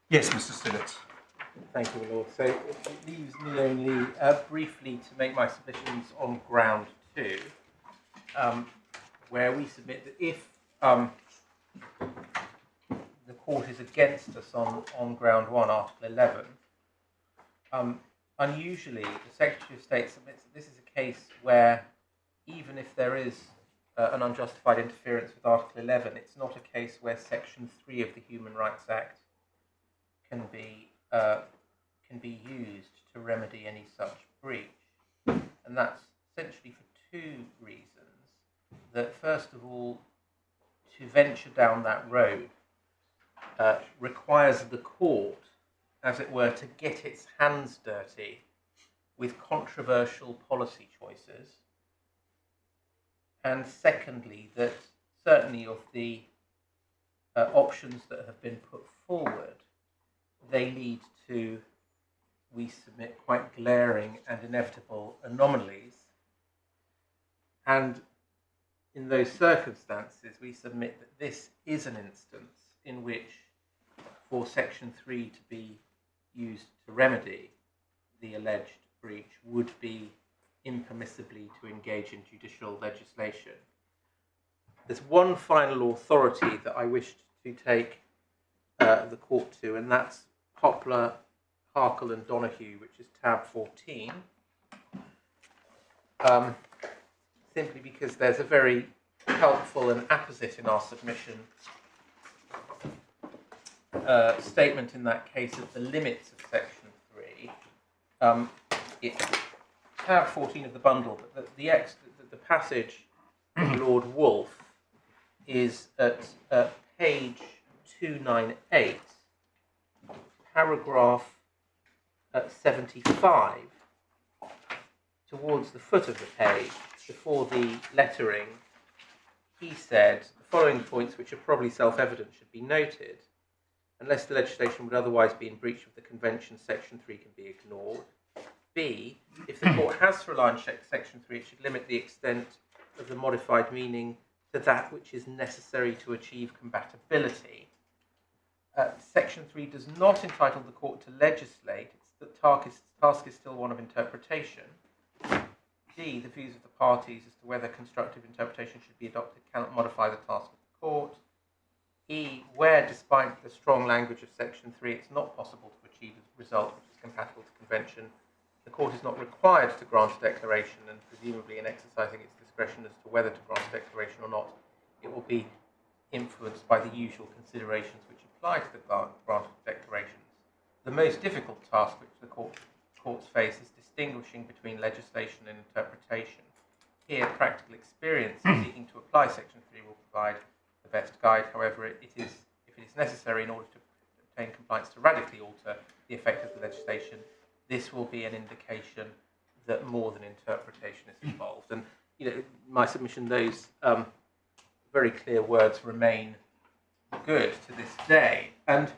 Yes, Mr. Stinnett. Thank you, my Lord. So it leaves me only briefly to make my submissions on ground 2, where we submit that if the court is against us on ground 1, Article 11, unusually the Secretary of State submits that this is a case where even if there is an unjustified interference with Article 11, it's not a case where Section 3 of the Human Rights Act can be used to remedy any such breach. And that's essentially for 2 reasons. That first of all, to venture down that road requires the court, as it were, to get its hands dirty with controversial policy choices. And secondly, that certainly of the options that have been put forward, they lead to, we submit, quite glaring and inevitable anomalies. And in those circumstances, we submit that this is an instance in which, for Section 3 to be used to remedy the alleged breach, would be impermissibly to engage in judicial legislation. There's one final authority that I wished to take the court to, and that's Poplar, Harkle and Donoghue, which is tab 14, simply because there's a very helpful and apposite in our submission statement in that case of the limits of Section 3. It's tab 14 of the bundle, but the passage of Lord Wolfe is at page 298, paragraph 75, towards the foot of the page, before the lettering. He said the following points, which are probably self-evident, should be noted. Unless the legislation would otherwise be in breach of the Convention, Section 3 can be ignored. B, if the court has to rely on Section 3, it should limit the extent of the modified meaning to that which is necessary to achieve compatibility. Section 3 does not entitle the court to legislate. The task is still one of interpretation. D, the views of the parties as to whether constructive interpretation should be adopted cannot modify the task of the court. E, where, despite the strong language of Section 3, it's not possible to achieve a result which is compatible to Convention, the court is not required to grant a declaration, and presumably in exercising its discretion as to whether to grant a declaration or not, it will be influenced by the usual considerations which apply to the grant of declarations. The most difficult task which the courts face is distinguishing between legislation and interpretation. Here, practical experience in seeking to apply Section 3 will provide the best guide. However, if it is necessary in order to obtain compliance to radically alter the effect of the legislation, this will be an indication that more than interpretation is involved. And my submission, those very clear words remain good to this day. And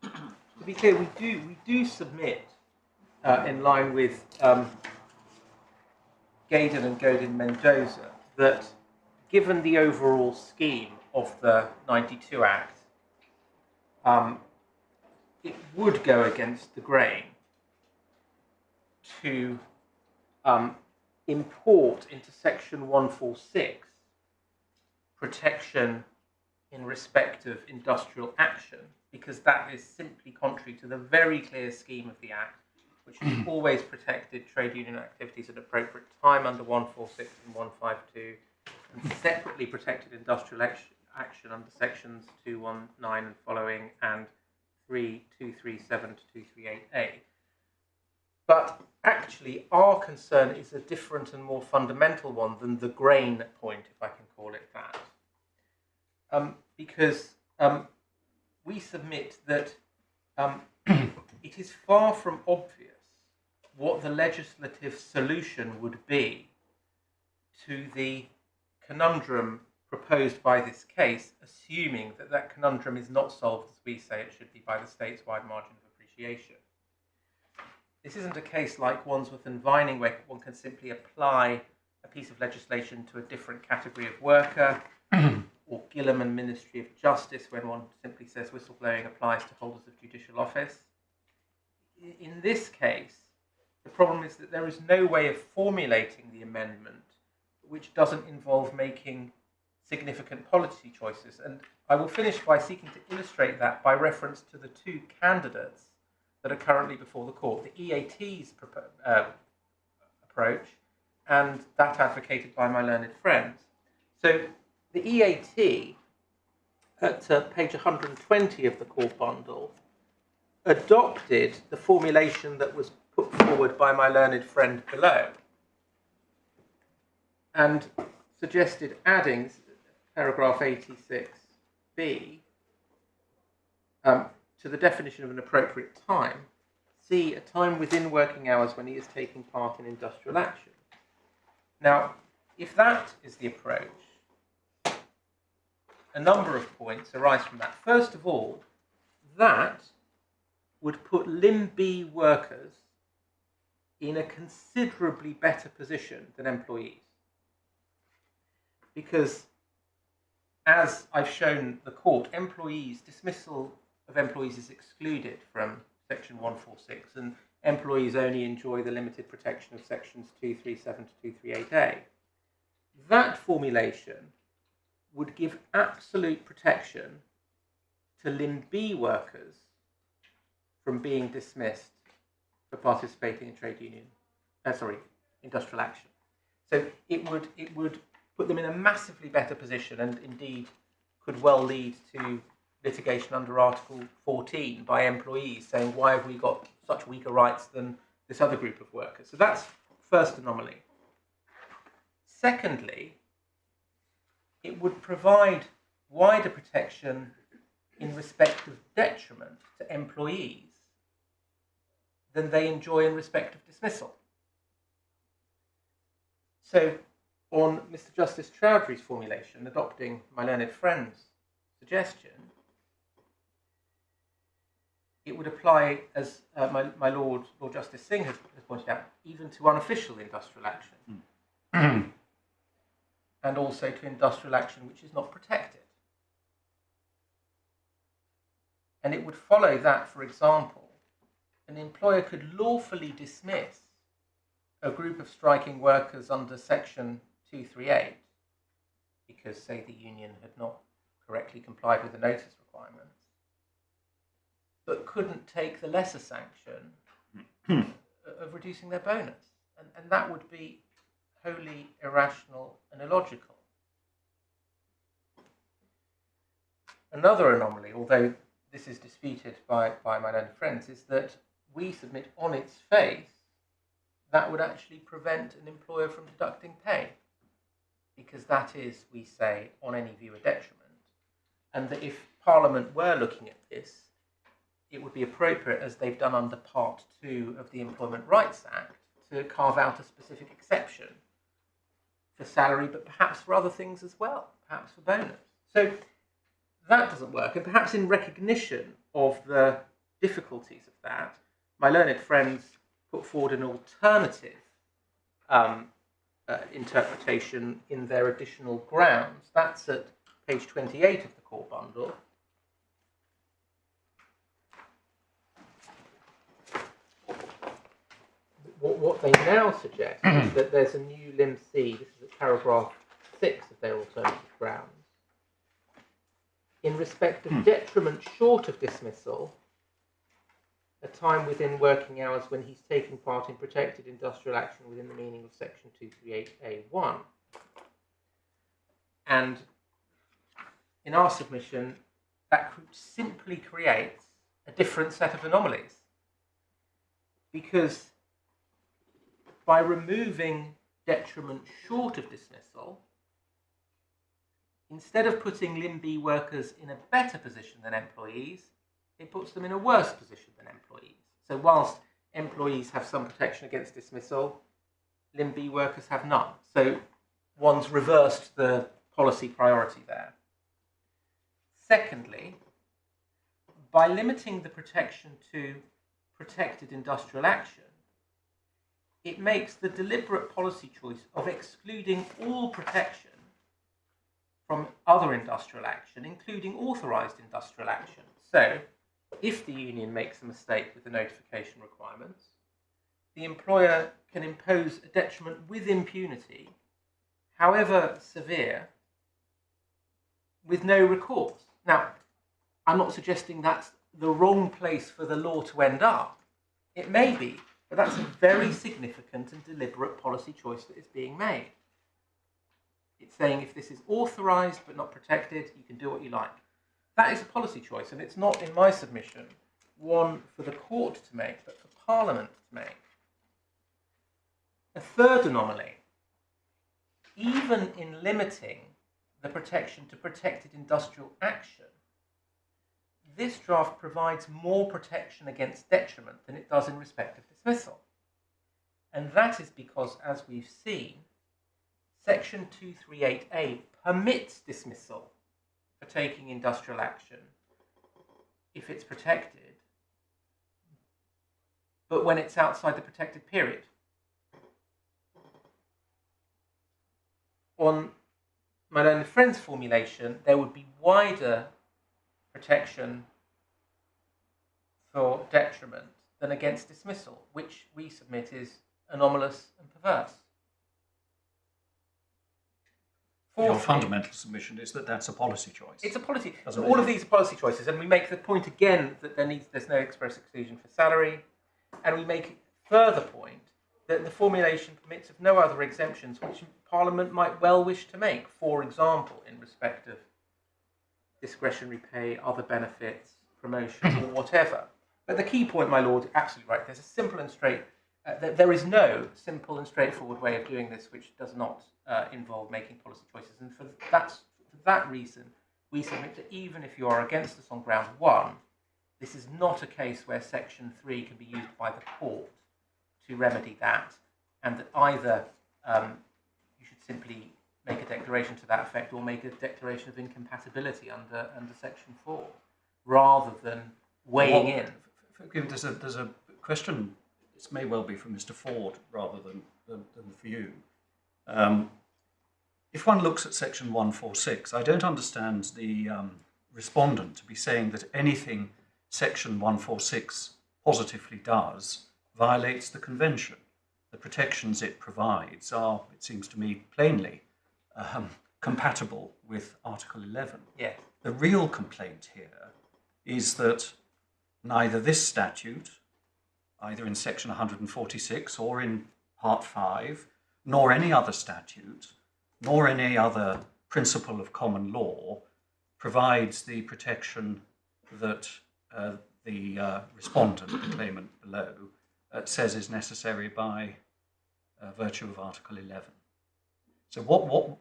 to be clear, we do submit in line with Gaydon and Godin-Mendoza that given the overall scheme of the 92 Act, it would go against the grain to import into Section 146 protection in respect of industrial action, because that is simply contrary to the very clear scheme of the Act, which has always protected trade union activities at appropriate time under 146 and 152, and separately protected industrial action under sections 219 and following, and 237 to 238A. But actually, our concern is a different and more fundamental one than the grain point, if I can call it that. Because we submit that it is far from obvious what the legislative solution would be to the conundrum proposed by this case, assuming that that conundrum is not solved, as we say it should be, by the state's wide margin of appreciation. This isn't a case like Wandsworth and Vining, where one can simply apply a piece of legislation to a different category of worker, or Gillam and Ministry of Justice, when one simply says whistleblowing applies to holders of judicial office. In this case, the problem is that there is no way of formulating the amendment which doesn't involve making significant policy choices. And I will finish by seeking to illustrate that by reference to the two candidates that are currently before the court, the EAT's approach and that advocated by my learned friends. So the EAT, at page 120 of the court bundle, adopted the formulation that was put forward by my learned friend below and suggested adding paragraph 86b to the definition of an appropriate time, C, a time within working hours when he is taking part in industrial action. Now, if that is the approach, a number of points arise from that. First of all, that would put Limb B workers in a considerably better position than employees. Because, as I've shown the court, dismissal of employees is excluded from section 146, and employees only enjoy the limited protection of sections 237 to 238A. That formulation would give absolute protection to Limb B workers from being dismissed for participating in industrial action. So it would put them in a massively better position, and indeed could well lead to litigation under Article 14 by employees saying, why have we got such weaker rights than this other group of workers? So that's first anomaly. Secondly, it would provide wider protection in respect of detriment to employees than they enjoy in respect of dismissal. So, on Mr. Justice Choudhury's formulation, adopting my learned friend's suggestion, it would apply, as my Lord Justice Singh has pointed out, even to unofficial industrial action, and also to industrial action which is not protected. And it would follow that, for example, an employer could lawfully dismiss a group of striking workers under section 238 because, say, the union had not correctly complied with the notice requirements, but couldn't take the lesser sanction of reducing their bonus. And that would be wholly irrational and illogical. Another anomaly, although this is disputed by my learned friends, is that we submit on its face that would actually prevent an employer from deducting pay, because that is, we say, on any view a detriment, and that if Parliament were looking at this, it would be appropriate, as they've done under Part 2 of the Employment Rights Act, to carve out a specific exception for salary, but perhaps for other things as well, perhaps for bonus. So that doesn't work, and perhaps in recognition of the difficulties of that, my learned friends put forward an alternative interpretation in their additional grounds. That's at page 28 of the core bundle. What they now suggest is that there's a new limb C, this is at paragraph 6 of their alternative grounds, in respect of detriment short of dismissal, a time within working hours when he's taking part in protected industrial action within the meaning of section 238A1. And in our submission, that simply creates a different set of anomalies, because by removing detriment short of dismissal, instead of putting Limb B workers in a better position than employees, it puts them in a worse position than employees. So whilst employees have some protection against dismissal, Limb B workers have none. So one's reversed the policy priority there. Secondly, by limiting the protection to protected industrial action, it makes the deliberate policy choice of excluding all protection from other industrial action, including authorised industrial action. So, if the union makes a mistake with the notification requirements, the employer can impose a detriment with impunity, however severe, with no recourse. Now, I'm not suggesting that's the wrong place for the law to end up. It may be, but that's a very significant and deliberate policy choice that is being made. It's saying if this is authorised but not protected, you can do what you like. That is a policy choice, and it's not, in my submission, one for the court to make, but for Parliament to make. A third anomaly, even in limiting the protection to protected industrial action, this draft provides more protection against detriment than it does in respect of dismissal. And that is because, as we've seen, Section 238A permits dismissal for taking industrial action if it's protected, but when it's outside the protected period. On my learned friend's formulation, there would be wider protection for detriment than against dismissal, which we submit is anomalous and perverse. Your fundamental submission is that that's a policy choice. It's a policy. So all of these are policy choices, and we make the point again that there's no express exclusion for salary, and we make further point that the formulation permits of no other exemptions which Parliament might well wish to make, for example, in respect of discretionary pay, other benefits, promotion, or whatever. But the key point, my Lord, absolutely right. There's a simple and straight. There is no simple and straightforward way of doing this which does not involve making policy choices. And for that reason, we submit that even if you are against us on ground 1, this is not a case where Section 3 can be used by the court to remedy that, and that either you should simply make a declaration to that effect or make a declaration of incompatibility under Section 4, rather than weighing in. There's a question. This may well be from Mr. Ford rather than for you. If one looks at Section 146, I don't understand the respondent to be saying that anything Section 146 positively does violates the Convention. The protections it provides are, it seems to me, plainly compatible with Article 11. Yes. The real complaint here is that neither this statute, either in Section 146 or in Part 5, nor any other statute, nor any other principle of common law provides the protection that the respondent, the claimant below, says is necessary by virtue of Article 11. So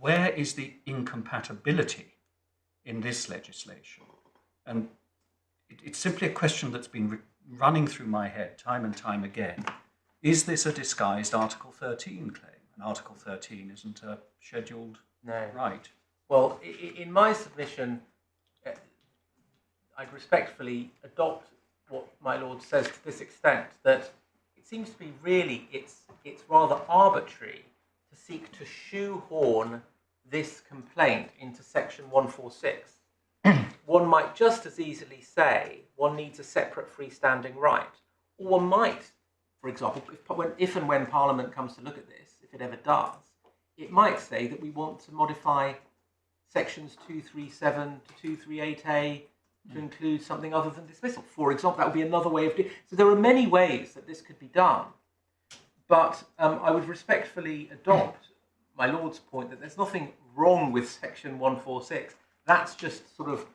where is the incompatibility in this legislation? And it's simply a question that's been running through my head time and time again. Is this a disguised Article 13 claim? And Article 13 isn't a scheduled right. Well, in my submission, I'd respectfully adopt what my Lord says to this extent, that it seems to be really, it's rather arbitrary to seek to shoehorn this complaint into Section 146. One might just as easily say one needs a separate freestanding right. Or one might, for example, if and when Parliament comes to look at this, if it ever does, it might say that we want to modify Sections 237 to 238A to include something other than dismissal. For example, that would be another way of doing it. So there are many ways that this could be done. But I would respectfully adopt my Lord's point that there's nothing wrong with Section 146. That's just sort of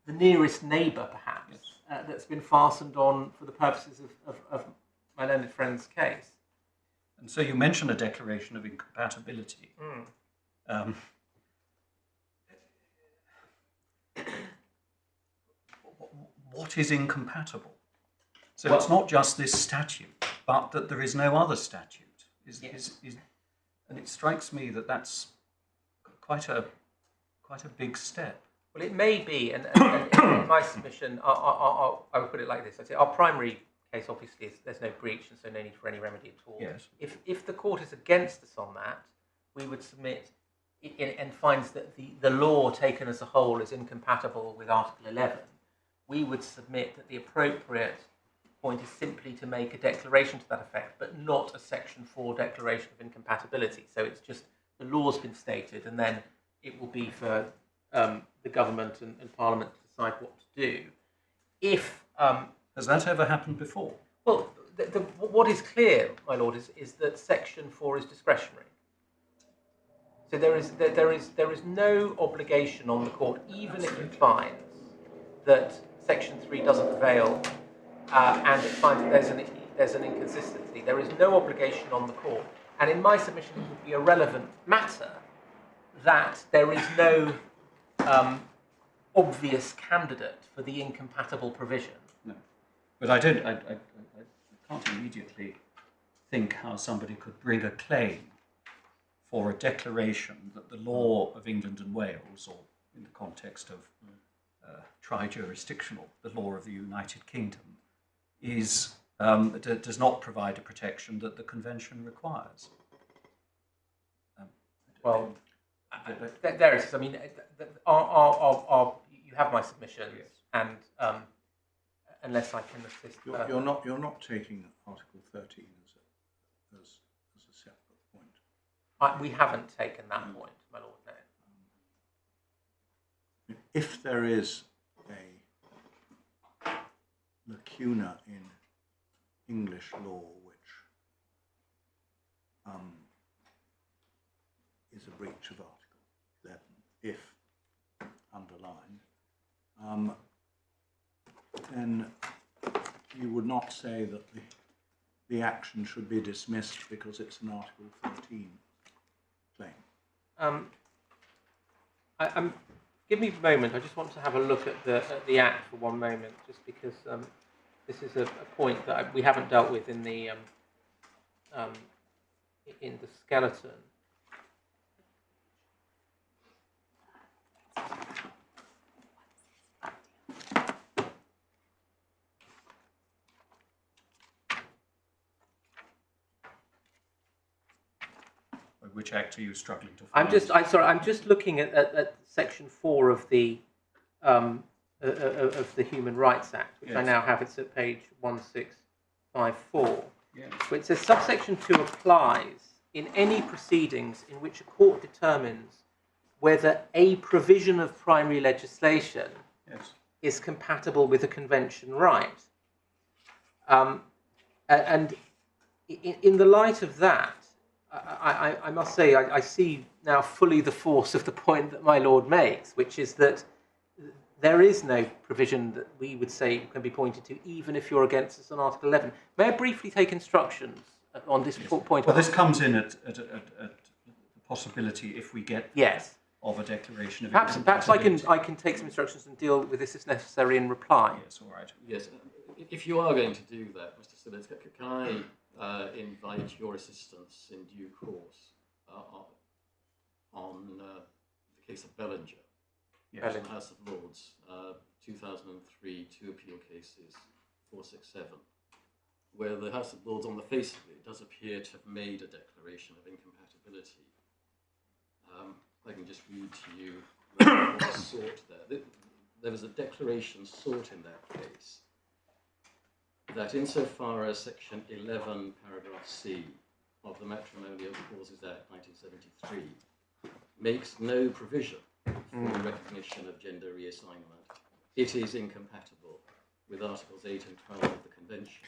the nearest neighbour, perhaps, that's been fastened on for the purposes of my learned friend's case. And so you mentioned a declaration of incompatibility. What is incompatible? So it's not just this statute, but that there is no other statute. And it strikes me that that's quite a big step. Well, it may be, and in my submission, I would put it like this. I'd say our primary case, obviously, is there's no breach, and so no need for any remedy at all. Yes. If the court is against us on that, we would submit and finds that the law taken as a whole is incompatible with Article 11, we would submit that the appropriate point is simply to make a declaration to that effect, but not a Section 4 declaration of incompatibility. So it's just the law's been stated, and then it will be for the government and Parliament to decide what to do. If Has that ever happened before? well, what is clear, my lord, is that Section 4 is discretionary. So there is no obligation on the court, even if it finds that Section 3 doesn't avail, and it finds that there's an inconsistency. There is no obligation on the court, and in my submission, it would be a relevant matter that there is no obvious candidate for the incompatible provision. No, but I can't immediately think how somebody could bring a claim for a declaration that the law of England and Wales, or in the context of tri-jurisdictional, the law of the United Kingdom, does not provide a protection that the Convention requires. Well, there is. I mean, you have my submission, Yes. and unless I can assist, You're not taking Article 13 as a separate point. we haven't taken that point, my lord. No. If there is a lacuna in English law which is a breach of Article 11, if underlined, then you would not say that the action should be dismissed because it's an Article 13 claim. Give me a moment. I just want to have a look at the Act for one moment, just because this is a point that we haven't dealt with in the skeleton. Which act are you struggling to find? I'm just looking at Section 4 of the Human Rights Act, which I Yes. now have. It's at page 1654. Yes. Where it says subsection 2 applies in any proceedings in which a court determines whether a provision of primary legislation Yes. is compatible with a convention right. And in the light of that, I must say I see now fully the force of the point that my lord makes, which is that there is no provision that we would say can be pointed to, even if you're against us on Article 11. May I briefly take instructions on this point? Well, this comes in at the possibility, if we get Yes. of a declaration of Perhaps incompatibility. I can take some instructions and deal with this if necessary in reply. Yes, all right. Yes, if you are going to do that, Mr. Simmons, can I invite your assistance in due course on the case of Bellinger, Yes. the House of Lords, 2003, two appeal cases, 467, where the House of Lords, on the face of it, does appear to have made a declaration of incompatibility. I can just read to you what was sought there. There was a declaration sought in that case that insofar as Section 11, paragraph C of the Matrimonial Causes Act 1973 makes no provision for the recognition of gender reassignment, it is incompatible with Articles 8 and 12 of the Convention.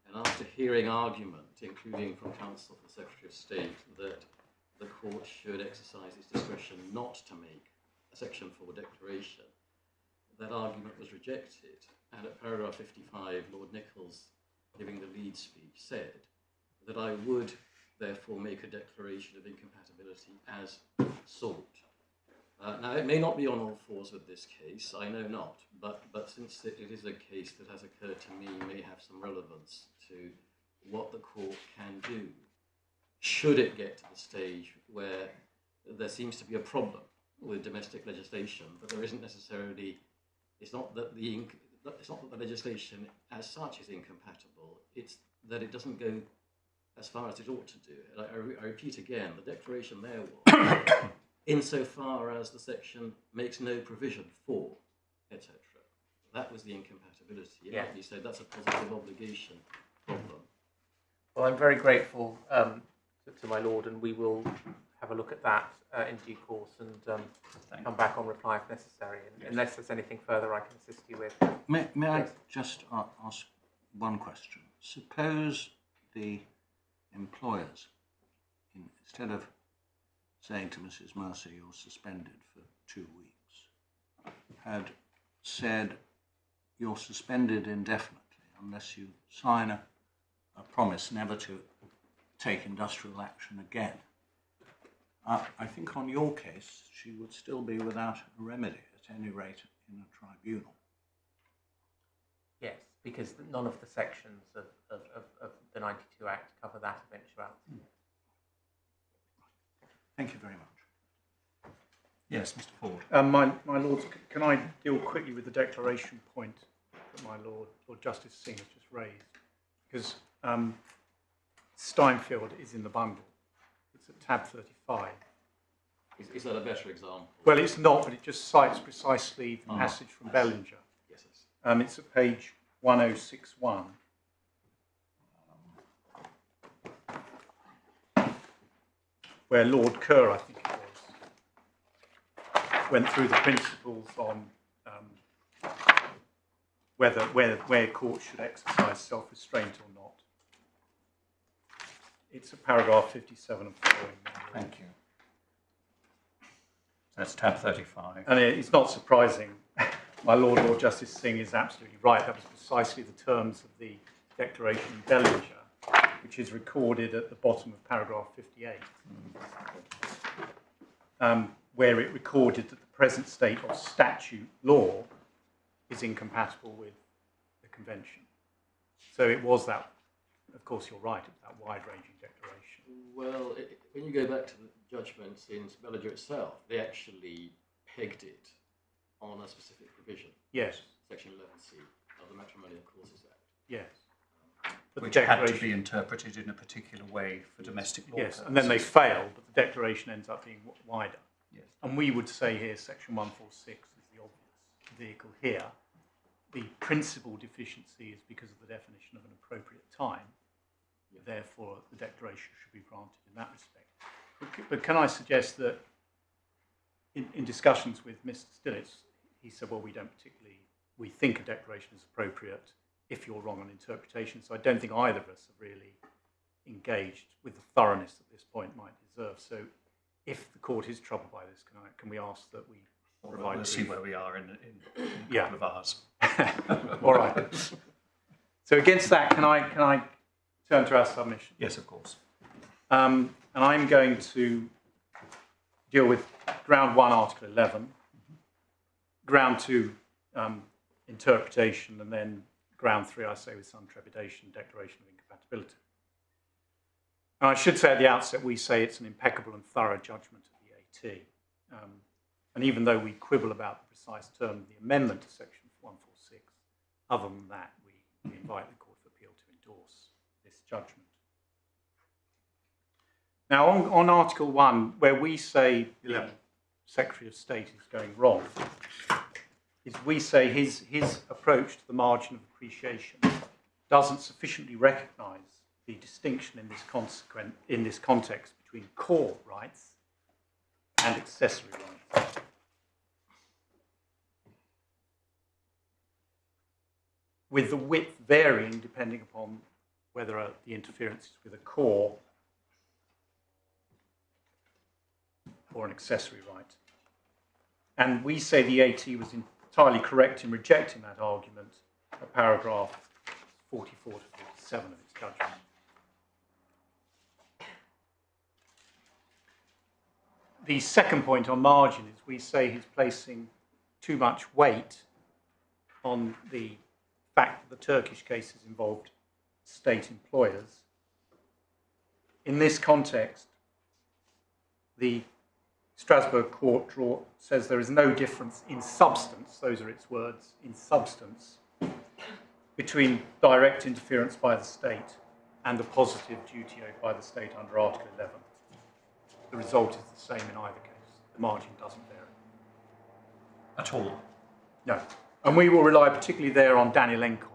And after hearing argument, including from counsel for the Secretary of State, that the court should exercise its discretion not to make a Section 4 declaration, that argument was rejected. And at paragraph 55, Lord Nichols, giving the lead speech, said that I would therefore make a declaration of incompatibility as sought. Now, it may not be on all fours with this case, I know not, but since it is a case that has occurred to me, may have some relevance to what the court can do, should it get to the stage where there seems to be a problem with domestic legislation, but there isn't necessarily, it's not that the legislation as such is incompatible, it's that it doesn't go as far as it ought to do. And I repeat again, the declaration there was insofar as the section makes no provision for, etc. That was the incompatibility. It might be said that's a positive obligation problem. Well, I'm very grateful to my lord, and we will have a look at that in due course and come back on reply if necessary, unless there's anything further I can assist you with. May I just ask one question? Suppose the employers, instead of saying to Mrs. Mercer, you're suspended for 2 weeks, had said, you're suspended indefinitely unless you sign a promise never to take industrial action again. I think on your case, she would still be without a remedy, at any rate in a tribunal. Yes, because none of the sections of the 92 Act cover that eventuality. Thank you very much. Yes, Mr. Ford. My Lords, can I deal quickly with the declaration point that my Lord Justice Singh has just raised? Because Steinfeld is in the bundle. It's at tab 35. Is that a better example? Well, it's not, but it just cites precisely the passage from Bellinger. Yes. It's at page 1061. Where Lord Kerr, I think it was, went through the principles on where courts should exercise self-restraint or not. It's at paragraph 57 and following. Thank you. That's tab 35. And it's not surprising. My Lord Justice Singh is absolutely right. That was precisely the terms of the declaration in Bellinger, which is recorded at the bottom of paragraph 58, where it recorded that the present state of statute law is incompatible with the convention. So it was that, of course you're right, it's that wide-ranging declaration. Well, when you go back to the judgments in Bellinger itself, they actually pegged it on a specific provision. Yes. Section 11C of the Matrimonial Causes Act. Yes. But Which had to be interpreted in a particular way for domestic law. Yes, and then they fail, but the declaration ends up being wider. Yes. And we would say here, section 146 is the obvious vehicle here. The principal deficiency is because of the definition of an appropriate time. Therefore, the declaration should be granted in that respect. But can I suggest that in discussions with Mr. Stillitz, he said, well, we think a declaration is appropriate if you're wrong on interpretation. So I don't think either of us have really engaged with the thoroughness that this point might deserve. So if the court is troubled by this, can we ask that we provide... We'll see where we are in a couple of hours. All right. So against that, can I turn to our submission? Yes, of course. And I'm going to deal with ground 1, article 11, ground 2, interpretation, and then ground 3, I say with some trepidation, declaration of incompatibility. Now, I should say at the outset, we say it's an impeccable and thorough judgment of the AT. And even though we quibble about the precise term of the amendment to section 146, other than that, we invite the Court of Appeal to endorse this judgment. Now, on Article 1, where we say the Secretary of State is going wrong, is we say his approach to the margin of appreciation doesn't sufficiently recognise the distinction in this context between core rights and accessory rights. With the width varying depending upon whether the interference is with a core or an accessory right. And we say the AT was entirely correct in rejecting that argument at paragraph 44 to 47 of its judgment. The second point on margin is we say he's placing too much weight on the fact that the Turkish cases involved state employers. In this context, the Strasbourg Court says there is no difference in substance, those are its words, in substance, between direct interference by the state and the positive duty owed by the state under Article 11. The result is the same in either case. the margin doesn't vary. At all. No. And we will rely particularly there on Daniel Enkov,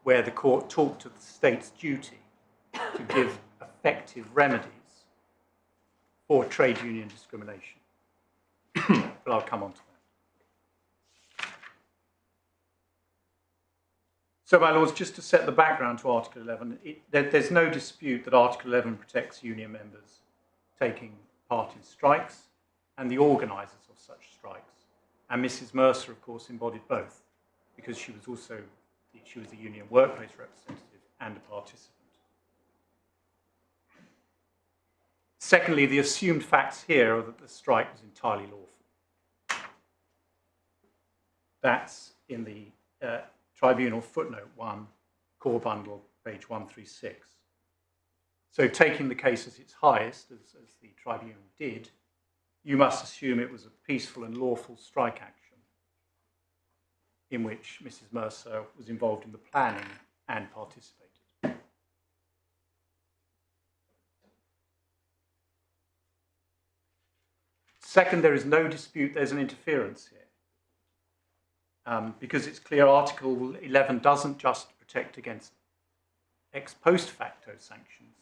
where the court talked of the state's duty to give effective remedies for trade union discrimination. But I'll come on to that. So, my lords, just to set the background to Article 11, there's no dispute that Article 11 protects union members taking part in strikes and the organisers of such strikes. And Mrs. Mercer, of course, embodied both, because she was a union workplace representative and a participant. Secondly, the assumed facts here are that the strike was entirely lawful. That's in the Tribunal footnote 1, core bundle, page 136. So taking the case as its highest, as the Tribunal did, you must assume it was a peaceful and lawful strike action in which Mrs. Mercer was involved in the planning and participated. Second, there is no dispute there's an interference here. Because it's clear Article 11 doesn't just protect against ex post facto sanctions,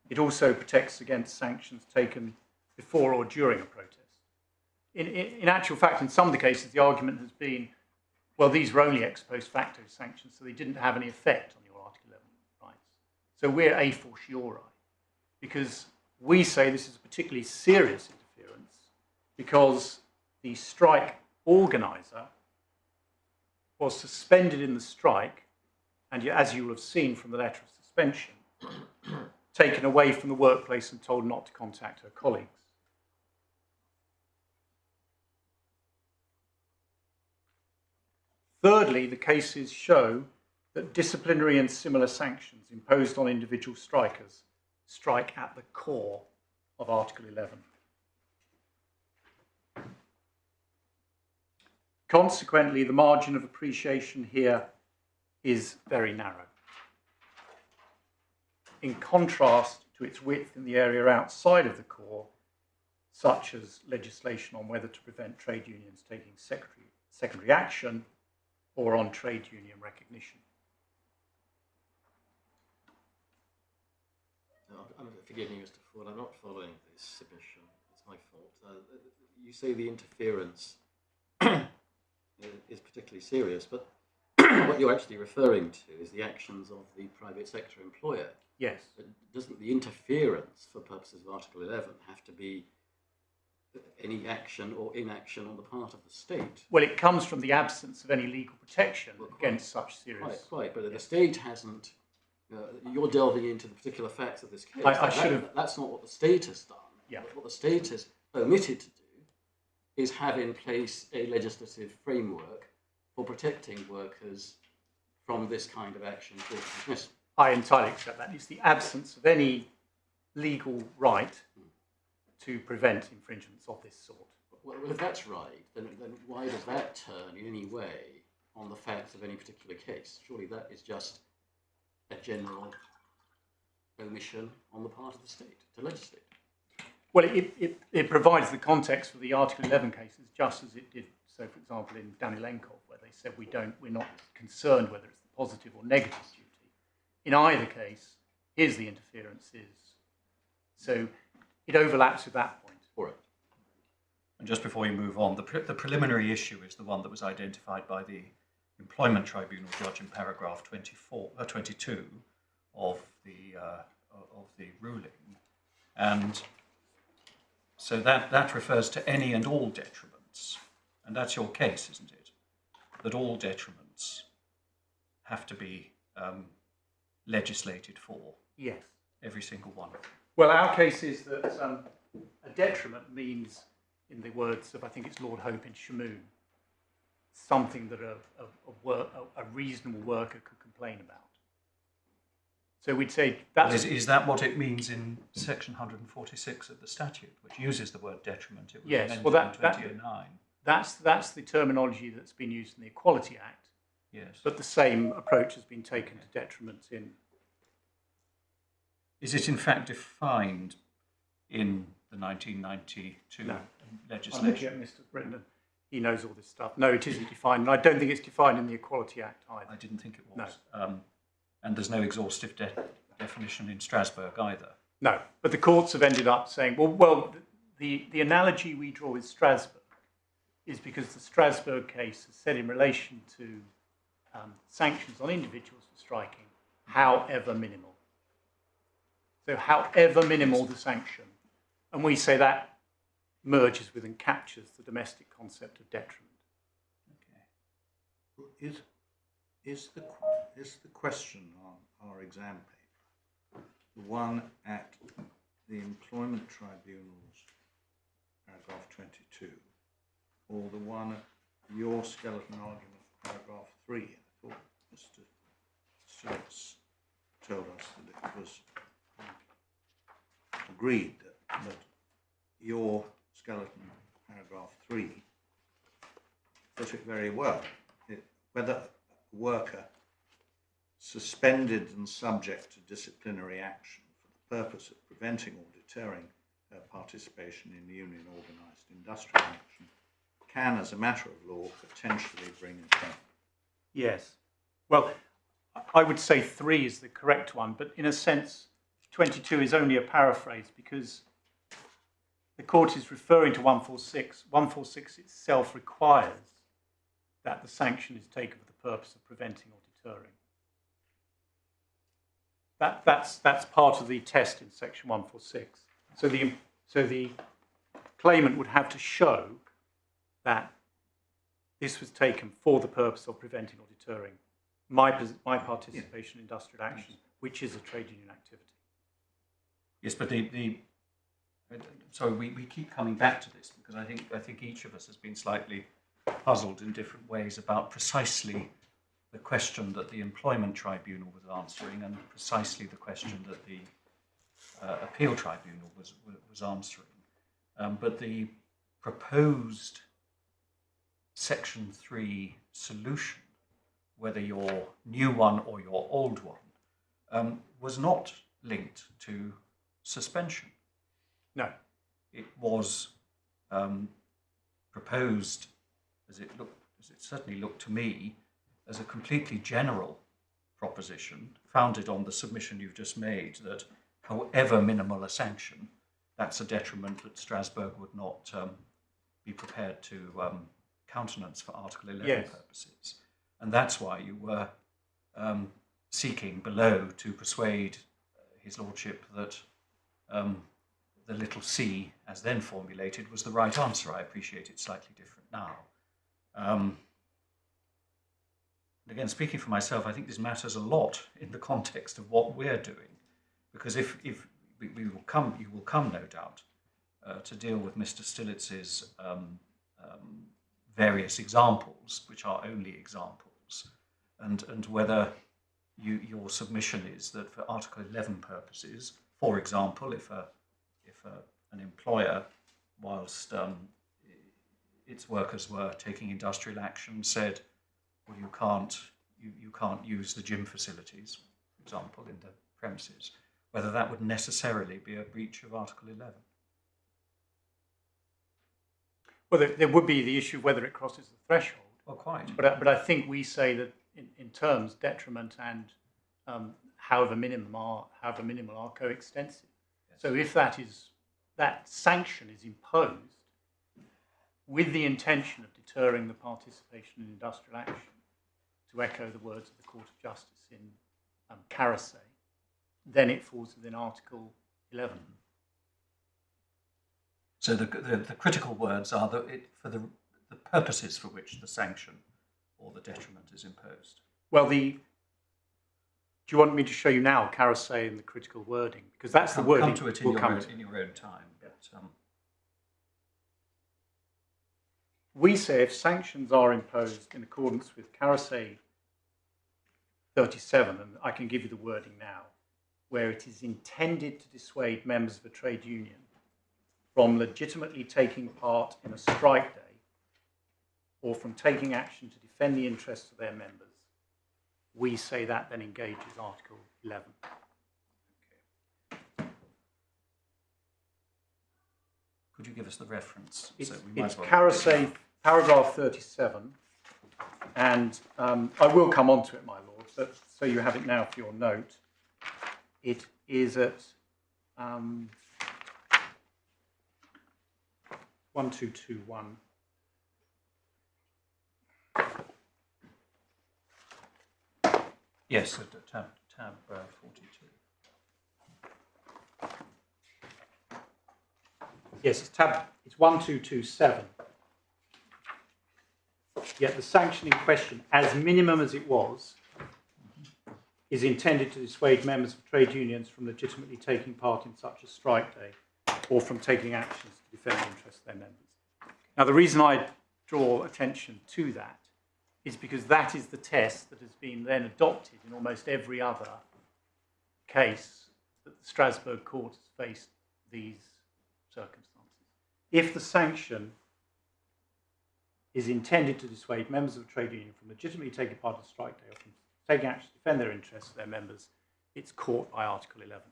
it also protects against sanctions taken before or during a protest. In actual fact, in some of the cases, the argument has been, well, these were only ex post facto sanctions, so they didn't have any effect on your Article 11 rights. So we're a fortiori, because we say this is a particularly serious interference because the strike organiser was suspended in the strike, and as you will have seen from the letter of suspension, taken away from the workplace and told not to contact her colleagues. Thirdly, the cases show that disciplinary and similar sanctions imposed on individual strikers strike at the core of Article 11. Consequently, the margin of appreciation here is very narrow. In contrast to its width in the area outside of the core, such as legislation on whether to prevent trade unions taking secondary action or on trade union recognition. Forgive me, Mr. Ford, I'm not following this submission. It's my fault. You say the interference is particularly serious, but what you're actually referring to is the actions of the private sector employer. Yes. But doesn't the interference, for purposes of Article 11, have to be any action or inaction on the part of the state? Well, it comes from the absence of any legal protection against such serious... Right, but the state hasn't... you're delving into the particular facts of this case. That's not what the state has done. Yeah. What the state has omitted to do is have in place a legislative framework for protecting workers from this kind of action called dismissal. I entirely accept that. It's the absence of any legal right to prevent infringements of this sort. Well, if that's right, then why does that turn in any way on the facts of any particular case? Surely that is just a general omission on the part of the state to legislate. Well, it provides the context for the Article 11 cases, just as it did, so for example, in Daniel Enkov, where they said we're not concerned whether it's the positive or negative duty. In either case, here's the interference is. So it overlaps with that point. All right. And just before we move on, the preliminary issue is the one that was identified by the Employment Tribunal judge in paragraph 22 of the ruling. And so that refers to any and all detriments. And that's your case, isn't it? That all detriments have to be legislated for. Yes. Every single one. Well, our case is that a detriment means, in the words of, I think it's Lord Hope in Shamoon, something that a reasonable worker could complain about. So we'd say that's... Is that what it means in section 146 of the statute, which uses the word detriment? It was yes, well, in 2009. That's the terminology that's been used in the Equality Act. Yes. But the same approach has been taken to detriments in... Is it in fact defined in the 1992 No. I'm legislation. looking at Mr. Brendan. He knows all this stuff. No, it isn't defined, and I don't think it's defined in the Equality Act either. I didn't think it was. And there's no exhaustive definition in Strasbourg either. No, but the courts have ended up saying, well, the analogy we draw with Strasbourg is because the Strasbourg case has said in relation to sanctions on individuals for striking, however minimal. So however minimal the sanction, and we say that merges with and captures the domestic concept of detriment. Okay. Is the question on our exam paper the one at the Employment Tribunal's paragraph 22, or the one at your skeleton argument, paragraph 3? I thought Mr. Stewart told us that it was agreed that your skeleton paragraph 3 put it very well. Whether a worker suspended and subject to disciplinary action for the purpose of preventing or deterring participation in union organised industrial action can, as a matter of law, potentially bring a claim. Yes. Well, I would say 3 is the correct one, but in a sense, 22 is only a paraphrase because the court is referring to 146. 146 itself requires that the sanction is taken for the purpose of preventing or deterring. That's part of the test in section 146. So the claimant would have to show that this was taken for the purpose of preventing or deterring my participation in industrial action, which is a trade union activity. Yes, but so we keep coming back to this because I think each of us has been slightly puzzled in different ways about precisely the question that the Employment Tribunal was answering and precisely the question that the Appeal Tribunal was answering. But the proposed Section 3 solution, whether your new one or your old one, was not linked to suspension. No. It was proposed, as it certainly looked to me, as a completely general proposition founded on the submission you've just made that however minimal a sanction, that's a detriment that Strasbourg would not be prepared to countenance for Article 11 purposes. And that's why you were seeking below to persuade His Lordship that the little c, as then formulated, was the right answer. I appreciate it's slightly different now. Again, speaking for myself, I think this matters a lot in the context of what we're doing, because if you will come, no doubt, to deal with Mr. Stilitz's various examples, which are only examples, and whether your submission is that for Article 11 purposes, for example, if an employer, whilst its workers were taking industrial action, said, well, you can't use the gym facilities, for example, in the premises, whether that would necessarily be a breach of Article 11. Well, there would be the issue of whether it crosses the threshold. Well, quite. But I think we say that in terms, detriment and however minimal are coextensive. Yes. So if that sanction is imposed with the intention of deterring the participation in industrial action, to echo the words of the Court of Justice in Carasay, then it falls within Article 11. So the critical words are for the purposes for which the sanction or the detriment is imposed. Well, do you want me to show you now Carasay and the critical wording? Because that's the wording. Come to it in your own time. But, we say if sanctions are imposed in accordance with Carasay 37, and I can give you the wording now, where it is intended to dissuade members of a trade union from legitimately taking part in a strike day or from taking action to defend the interests of their members, we say that then engages Article 11. Could you give us the reference? It's, So we might it's as well. Carasay, paragraph 37, and I will come on to it, my lord, but so you have it now for your note. It is at 1221. Yes, tab 42. Yes, it's 1227. Yet the sanction in question, as minimum as it was, is intended to dissuade members of trade unions from legitimately taking part in such a strike day or from taking actions to defend the interests of their members. Now, the reason I draw attention to that is because that is the test that has been then adopted in almost every other case that the Strasbourg court has faced these circumstances. If the sanction is intended to dissuade members of a trade union from legitimately taking part in a strike day or from taking action to defend their interests of their members, it's caught by Article 11.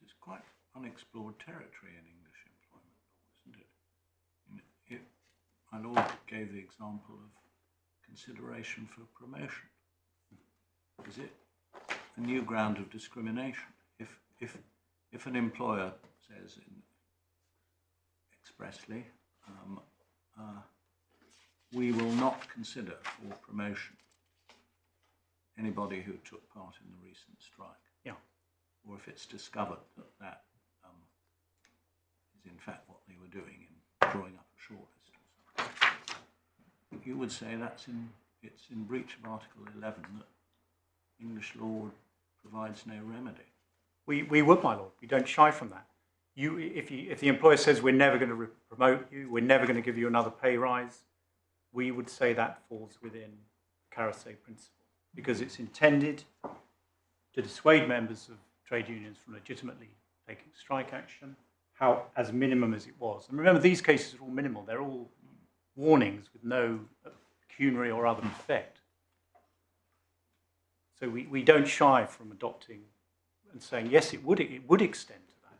This is quite unexplored territory in English employment law, isn't it? My lord gave the example of consideration for promotion. Is it a new ground of discrimination? If an employer says expressly, we will not consider for promotion anybody who took part in the recent strike. Yeah. Or if it's discovered that is in fact what they were doing in drawing up a shortlist or something, you would say it's in breach of Article 11 that English law provides no remedy. We would, my lord. We don't shy from that. If the employer says we're never going to promote you, we're never going to give you another pay rise, we would say that falls within Carasay principle because it's intended to dissuade members of trade unions from legitimately taking strike action, as minimum as it was. And remember, these cases are all minimal. They're all warnings with no pecuniary or other effect. So we don't shy from adopting and saying, yes, it would extend to that.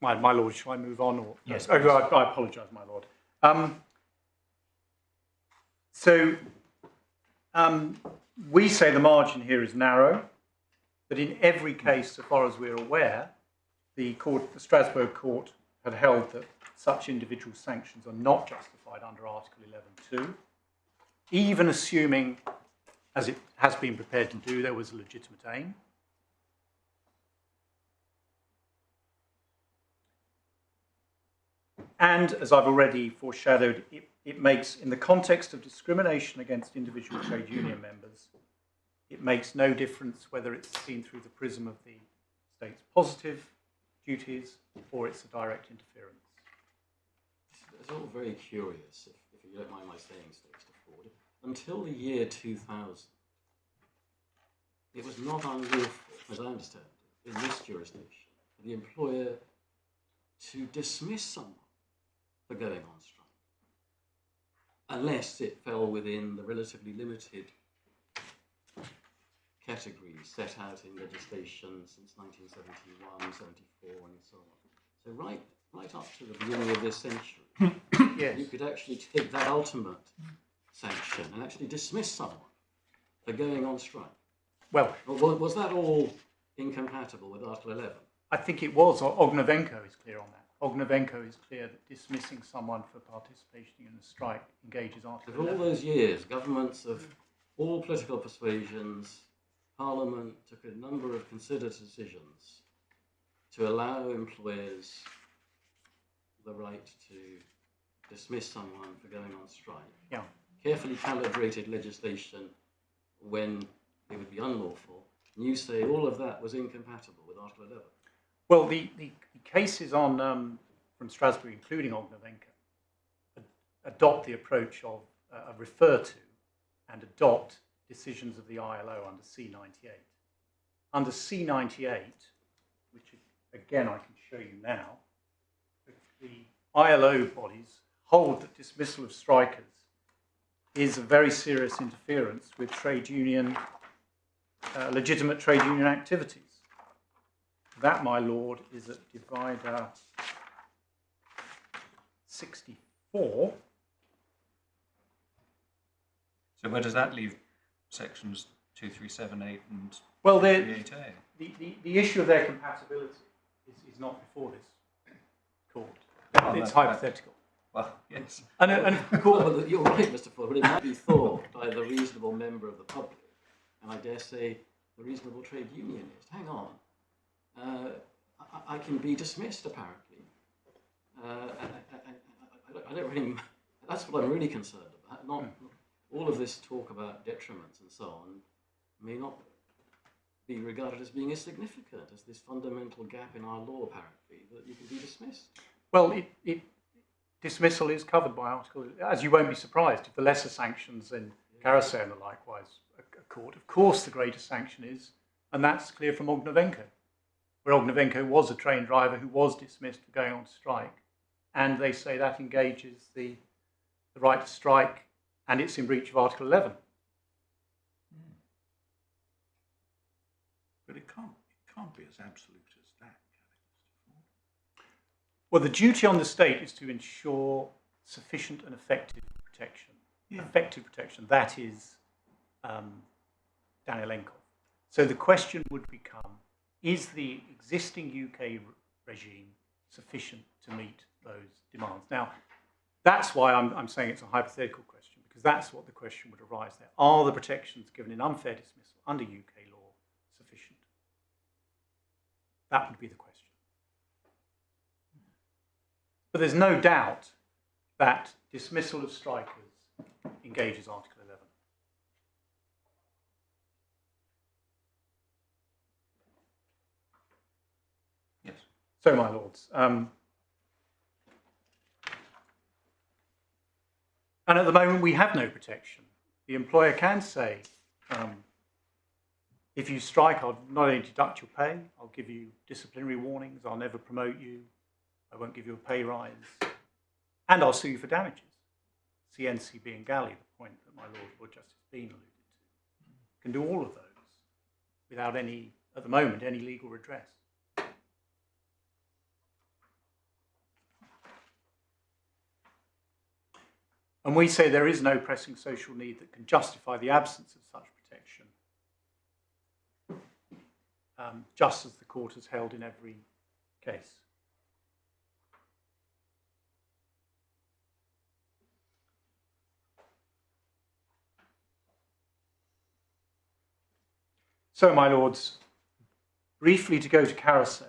My lord, shall I move on? Or Yes, no? please. I apologise, my lord. We say the margin here is narrow, but in every case, so far as we're aware, the Strasbourg court had held that such individual sanctions are not justified under Article 11.2, even assuming, as it has been prepared to do, there was a legitimate aim. And, as I've already foreshadowed, it makes, in the context of discrimination against individual trade union members, it makes no difference whether it's seen through the prism of the state's positive duties or it's a direct interference. It's all very curious, if you don't mind my saying so, Mr. Ford. Until the year 2000, it was not unlawful, as I understand it, in this jurisdiction, for the employer to dismiss someone for going on strike, unless it fell within the relatively limited categories set out in legislation since 1971, 74, and so on. So right up to the beginning of this century, Yes. you could actually take that ultimate sanction and actually dismiss someone for going on strike. Well, Was that all incompatible with Article 11? I think it was. Ognevenko is clear on that. Ognevenko is clear that dismissing someone for participation in a strike engages Article For all 11. those years, governments of all political persuasions, Parliament took a number of considered decisions to allow employers the right to dismiss someone for going on strike. Yeah. Carefully calibrated legislation when it would be unlawful. And you say all of that was incompatible with Article 11. Well, the cases on from Strasbourg, including Ognevenka, adopt the approach of refer to and adopt decisions of the ILO under C98. Under C98, which again I can show you now, the ILO bodies hold that dismissal of strikers is a very serious interference with trade union, legitimate trade union activities. That, my lord, is at divider 64. So where does that leave sections 2378 and Well, 338A? the issue of their compatibility is not before this court. It's no, hypothetical. Well, yes. And Well, you're right, Mr. Fuller, but it might be thought by the reasonable member of the public, and I dare say the reasonable trade unionist, hang on, I can be dismissed, apparently. I don't really, that's what I'm really concerned about. Not all of this talk about detriments and so on may not be regarded as being as significant as this fundamental gap in our law, apparently, that you can be dismissed. well, dismissal is covered by Article, as you won't be surprised, if the lesser sanctions in Carousel are likewise a court. Of course, the greater sanction is, and that's clear from Ognevenko, where Ognevenko was a train driver who was dismissed for going on strike, and they say that engages the right to strike, and it's in breach of Article 11. But it can't be as absolute as that, can it, Mr. Ford? Well, the duty on the state is to ensure sufficient and effective protection. Yeah. Effective protection, that is Danielenko. So the question would become, is the existing UK regime sufficient to meet those demands? Now, that's why I'm saying it's a hypothetical question, because that's what the question would arise there. Are the protections given in unfair dismissal under UK law sufficient? That would be the question. But there's no doubt that dismissal of strikers engages Article 11. Yes. So, my lords, and at the moment we have no protection. The employer can say, if you strike, I'll not only deduct your pay, I'll give you disciplinary warnings, I'll never promote you, I won't give you a pay rise, and I'll sue you for damages. CNCB and Galley, the point that my Lord Justice Bean alluded to, can do all of those without any, at the moment, any legal redress. And we say there is no pressing social need that can justify the absence of such protection, just as the court has held in every case. So, my lords, briefly to go to Carousel,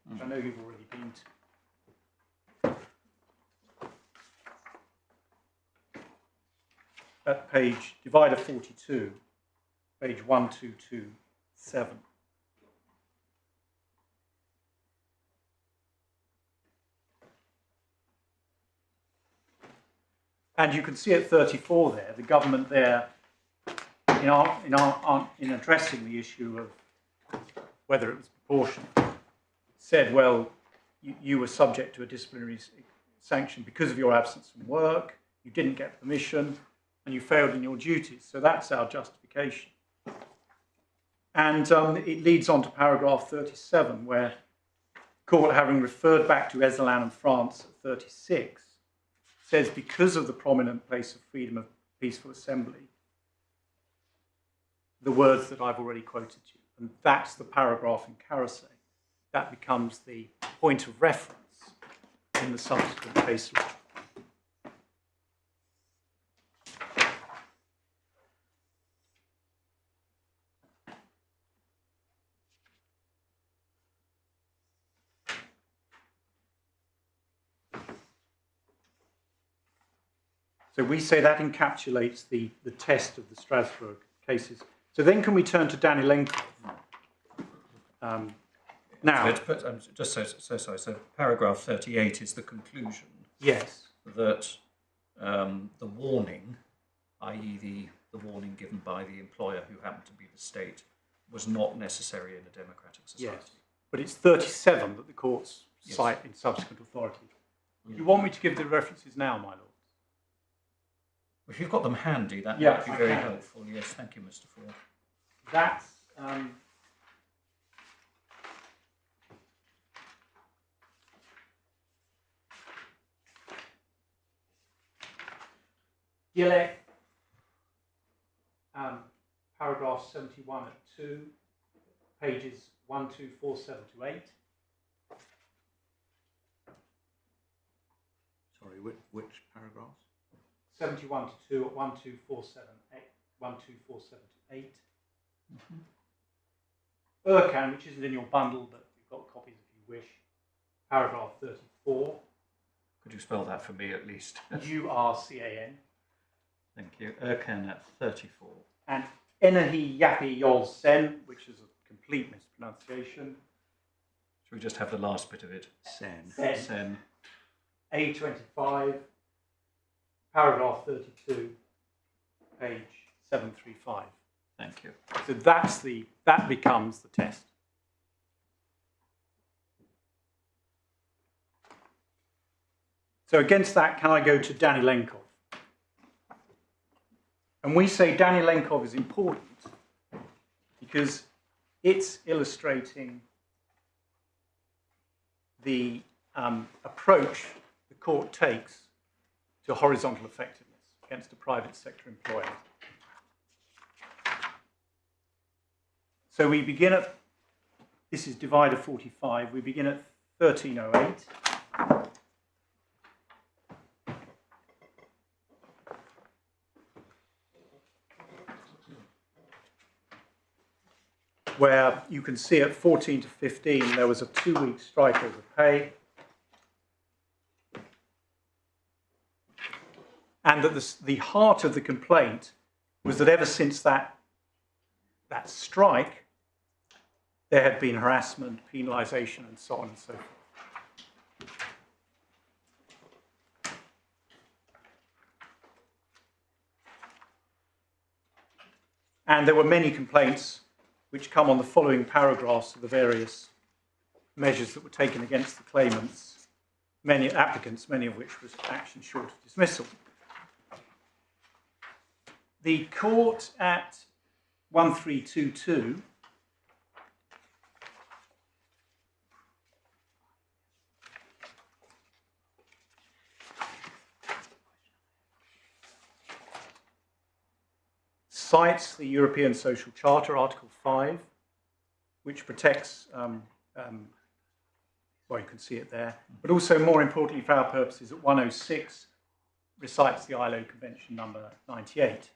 which I know you've already been to. At page, divider 42, page 1227. And you can see at 34 there, the government there, in addressing the issue of whether it was proportionate, said, well, you were subject to a disciplinary sanction because of your absence from work, you didn't get permission, and you failed in your duties. So that's our justification. And it leads on to paragraph 37, where the court, having referred back to Ezelan and France at 36, says because of the prominent place of freedom of peaceful assembly, the words that I've already quoted to you. And that's the paragraph in Carousel. That becomes the point of reference in the subsequent case law. So we say that encapsulates the test of the Strasbourg cases. So then can we turn to Danielenko? Now, But I'm just so sorry. So paragraph 38 is the conclusion yes, that the warning, i.e. the warning given by the employer who happened to be the state, was not necessary in a democratic society. yes, but it's 37 that the courts Yes. cite in subsequent authority. You want me to give the references now, my lord? If you've got them handy, that Yeah, would be I very can. helpful. Yes, thank you, Mr. Ford. That's Gillett, paragraph 71 at 2, pages 1247 to 8. Sorry, which paragraphs? 71 to 2 at 1247 to 8. Urcan, which isn't in your bundle, but you've got copies if you wish. Paragraph 34. Could you spell that for me at least? URCAN. Thank you. Erkan at 34. And Enahi Yapi Yol Sen, which is a complete mispronunciation. Should we just have the last bit of it? Sen. Sen. A25, paragraph 32, page 735. Thank you. So that becomes the test. So against that, can I go to Danilenkov? And we say Danilenkov is important because it's illustrating the approach the court takes to horizontal effectiveness against a private sector employer. So we begin at, this is divider 45, we begin at 1308. Where you can see at 14 to 15 there was a 2-week strike over pay, and that the heart of the complaint was that ever since that strike there had been harassment, penalisation and so on and so forth. And there were many complaints which come on the following paragraphs of the various measures that were taken against the claimants, many applicants, many of which was action short of dismissal. The court at 1322 cites the European Social Charter, Article 5, which protects, well, you can see it there, but also more importantly for our purposes, at 106, recites the ILO Convention number 98.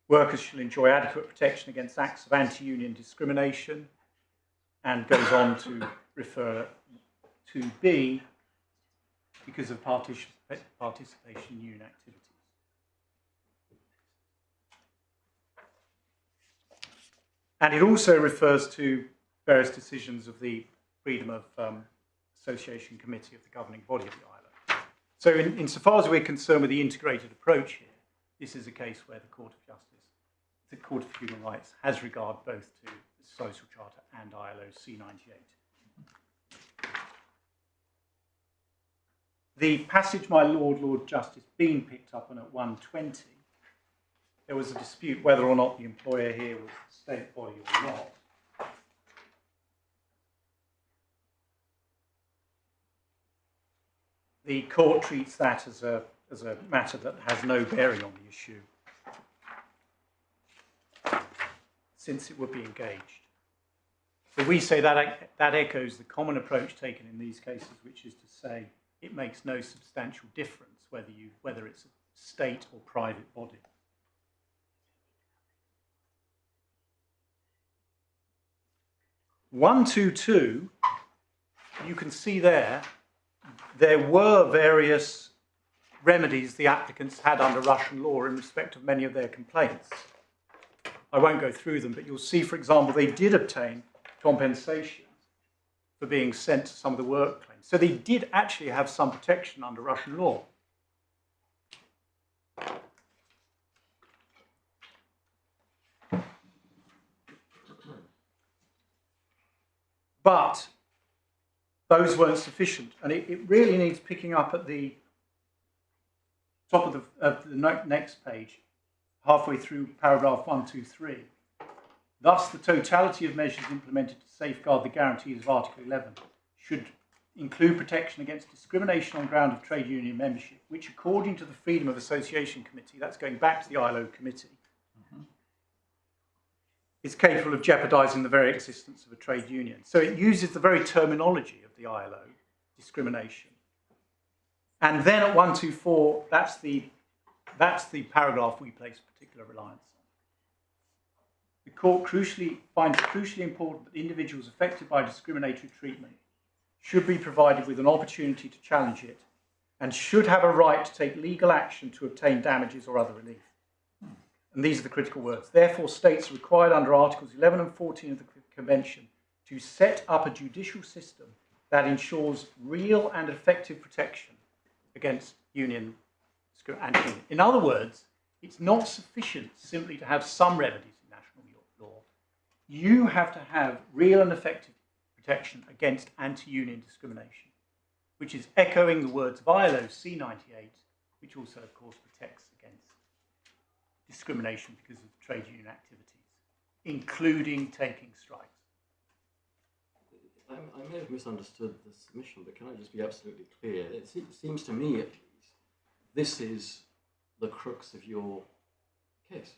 Workers shall enjoy adequate protection against acts of anti-union discrimination, and goes on to refer to B because of participation in union activities. And it also refers to various decisions of the Freedom of Association Committee of the governing body of the ILO. So insofar as we're concerned with the integrated approach here, this is a case where the Court of Justice, the Court of Human Rights, has regard both to the Social Charter and ILO C98. The passage, my Lord, Lord Justice Bean picked up on at 120, there was a dispute whether or not the employer here was the state body or not. The court treats that as a matter that has no bearing on the issue, since it would be engaged. So we say that echoes the common approach taken in these cases, which is to say it makes no substantial difference whether it's a state or private body. One, two, you can see there were various remedies the applicants had under Russian law in respect of many of their complaints. I won't go through them, but you'll see, for example, they did obtain compensation for being sent to some of the work claims. So they did actually have some protection under Russian law. But those weren't sufficient, and it really needs picking up at the top of the next page, halfway through paragraph 123. Thus, the totality of measures implemented to safeguard the guarantees of Article 11 should include protection against discrimination on ground of trade union membership, which, according to the Freedom of Association Committee, that's going back to the ILO committee, is capable of jeopardising the very existence of a trade union. So it uses the very terminology of the ILO, discrimination. And then at 124, that's the paragraph we place particular reliance on. The court finds it crucially important that individuals affected by discriminatory treatment should be provided with an opportunity to challenge it and should have a right to take legal action to obtain damages or other relief. And these are the critical words. Therefore, states are required under Articles 11 and 14 of the Convention to set up a judicial system that ensures real and effective protection against union discrimination. In other words, it's not sufficient simply to have some remedies in national law. You have to have real and effective protection against anti-union discrimination, which is echoing the words of ILO C98, which also, of course, protects against discrimination because of trade union activities, including taking strikes. I may have misunderstood the submission, but can I just be absolutely clear? It seems to me, at least, this is the crux of your case.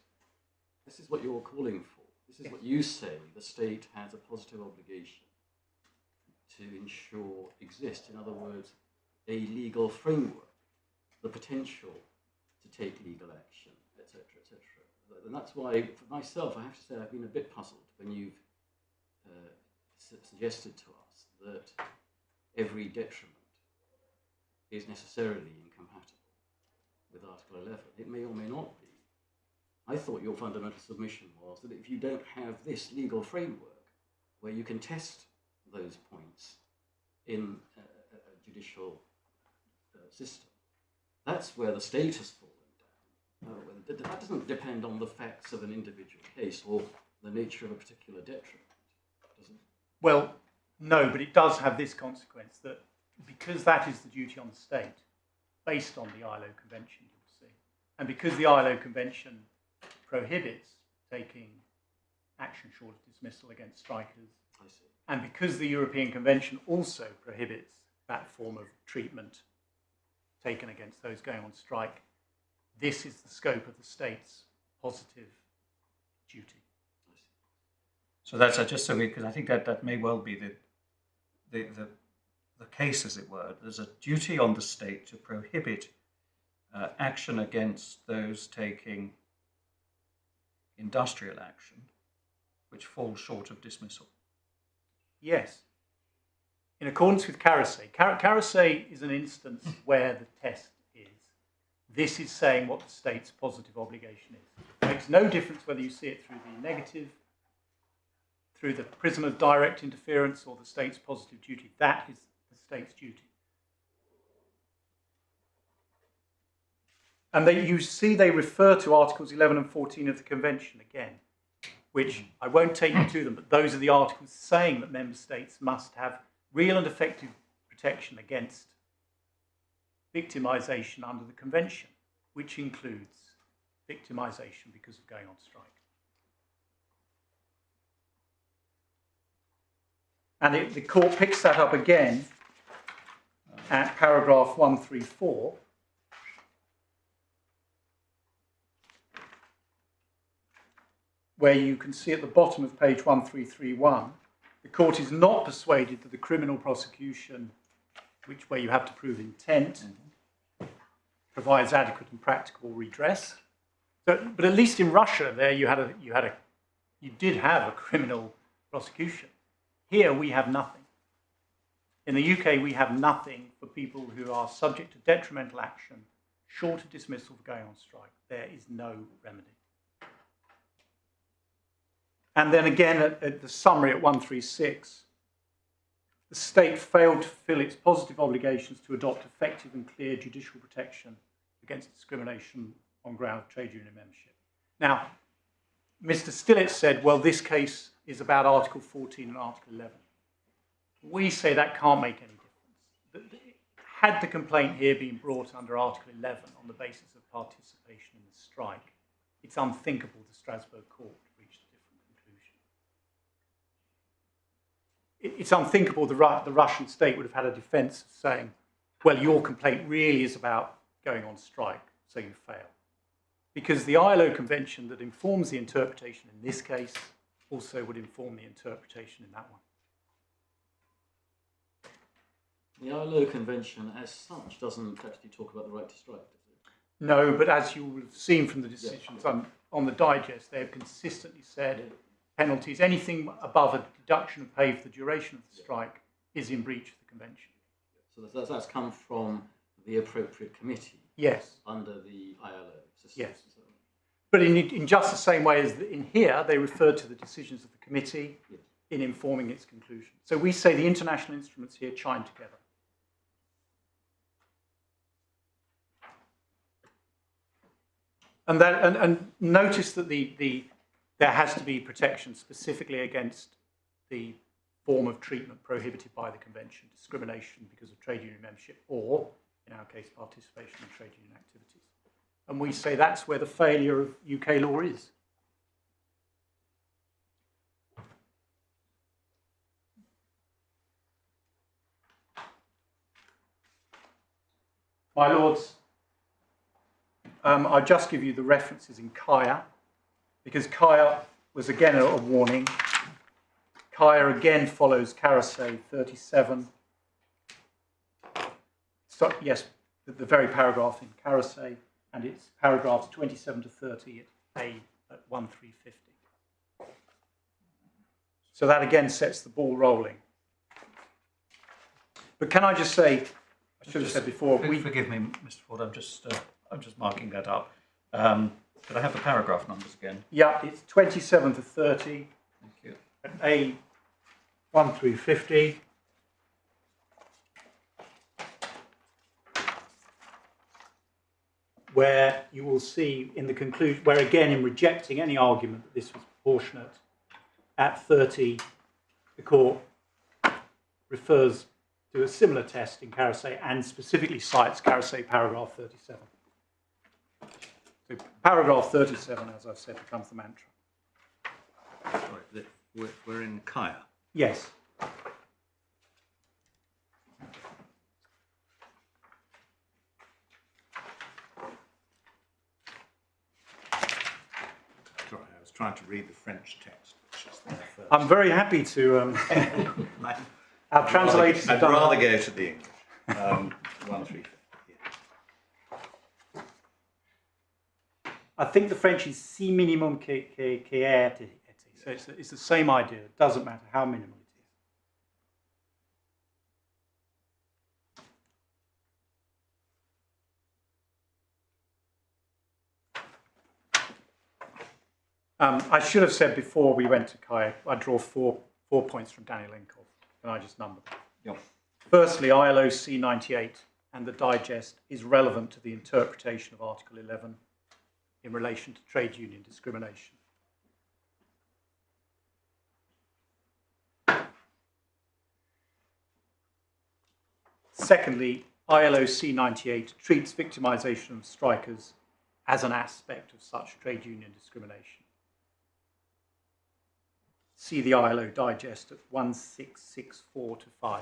This is what you're calling for. This is what you say the state has a positive obligation to ensure exists. In other words, a legal framework, the potential to take legal action, etc., etc. And that's why, for myself, I have to say I've been a bit puzzled when you've suggested to us that every detriment is necessarily incompatible with Article 11. It may or may not be. I thought your fundamental submission was that if you don't have this legal framework where you can test those points in a judicial system, that's where the state has fallen down. That doesn't depend on the facts of an individual case or the nature of a particular detriment, does it? Well, no, but it does have this consequence, that because that is the duty on the state, based on the ILO Convention, you'll see, and because the ILO Convention prohibits taking action short of dismissal against strikers, I see. and because the European Convention also prohibits that form of treatment taken against those going on strike, this is the scope of the state's positive duty. So that's just so because I think that may well be the case, as it were. There's a duty on the state to prohibit action against those taking industrial action, which falls short of dismissal. Yes. In accordance with Carasay. Carasay is an instance where the test is, this is saying what the state's positive obligation is. It makes no difference whether you see it through the negative, through the prism of direct interference, or the state's positive duty. That is the state's duty. And you see they refer to Articles 11 and 14 of the Convention again, which I won't take you to them, but those are the articles saying that member states must have real and effective protection against victimisation under the Convention, which includes victimisation because of going on strike. And the court picks that up again at paragraph 134. Where you can see at the bottom of page 1331, the court is not persuaded that the criminal prosecution, where you have to prove intent, provides adequate and practicable redress. So, but at least in Russia, there you did have a criminal prosecution. Here we have nothing. In the UK, we have nothing for people who are subject to detrimental action, short of dismissal for going on strike. There is no remedy. And then again at the summary at 136, the state failed to fulfill its positive obligations to adopt effective and clear judicial protection against discrimination on ground of trade union membership. Now, Mr. Stillett said, well, this case is about Article 14 and Article 11. We say that can't make any difference. Had the complaint here been brought under Article 11 on the basis of participation in the strike, it's unthinkable the Strasbourg court reached a different conclusion. It's unthinkable the Russian state would have had a defense saying, well, your complaint really is about going on strike, so you fail. Because the ILO convention that informs the interpretation in this case also would inform the interpretation in that one. The ILO convention as such doesn't actually talk about the right to strike, does it? No, but as you will have seen from the decisions on the digest, they have consistently said penalties, anything above a deduction of pay for the duration of the strike is in breach of the convention. So that's come from the appropriate committee. Yes. Under the ILO system. Yes. But in just the same way as in here, they referred to the decisions of the committee in informing its conclusion. So we say the international instruments here chime together. And notice that there has to be protection specifically against the form of treatment prohibited by the convention, discrimination because of trade union membership, or, in our case, participation in trade union activities. And we say that's where the failure of UK law is. My lords, I'll just give you the references in Kaya, because Kaya was again a warning. Kaya again follows Karasay 37. So, yes, the very paragraph in Karasay, and it's paragraphs 27 to 30 at 1350. So that again sets the ball rolling. But can I just say, I should have said before, forgive me, Mr. Ford, I'm just marking that up. Could I have the paragraph numbers again? Yeah, it's 27 to 30. Thank you. At A1350. Where you will see in the conclusion, where again in rejecting any argument that this was proportionate, at 30, the court refers to a similar test in Karasay and specifically cites Karasay paragraph 37. So paragraph 37, as I've said, becomes the mantra. Sorry, we're in Kaya. Yes. Sorry, I was trying to read the French text, which is there first. I'm very happy to. Our translators have I'd done. rather go to the English. 135. Yeah. I think the French is si minimum que est. So it's the same idea. It doesn't matter how minimal it is. I should have said before we went to Kaya, I draw four points from Daniel Inkoff. Can I just number them? Yep. Firstly, ILO C98 and the digest is relevant to the interpretation of Article 11 in relation to trade union discrimination. Secondly, ILO C98 treats victimization of strikers as an aspect of such trade union discrimination. See the ILO digest at 1664 to 5.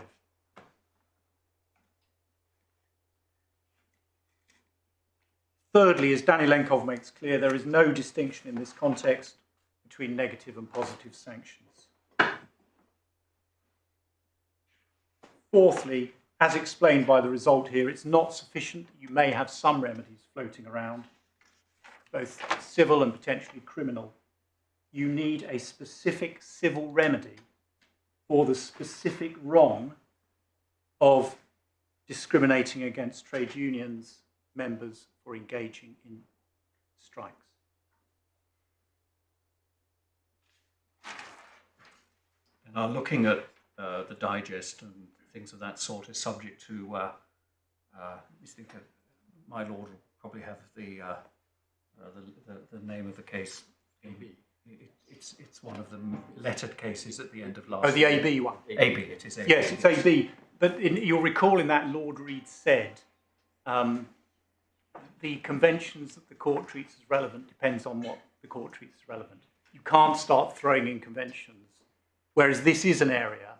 Thirdly, as Daniel Lenkov makes clear, there is no distinction in this context between negative and positive sanctions. Fourthly, as explained by the result here, it's not sufficient that you may have some remedies floating around, both civil and potentially criminal. You need a specific civil remedy for the specific wrong of discriminating against trade unions members for engaging in strikes. Now, looking at the digest and things of that sort is subject to, I think my lord will probably have the name of the case. It's one of the lettered cases at the end of last. Oh, the AB one. AB, it is AB. Yes, it's AB. But you'll recall in that Lord Reed said the conventions that the court treats as relevant depends on what the court treats as relevant. You can't start throwing in conventions, whereas this is an area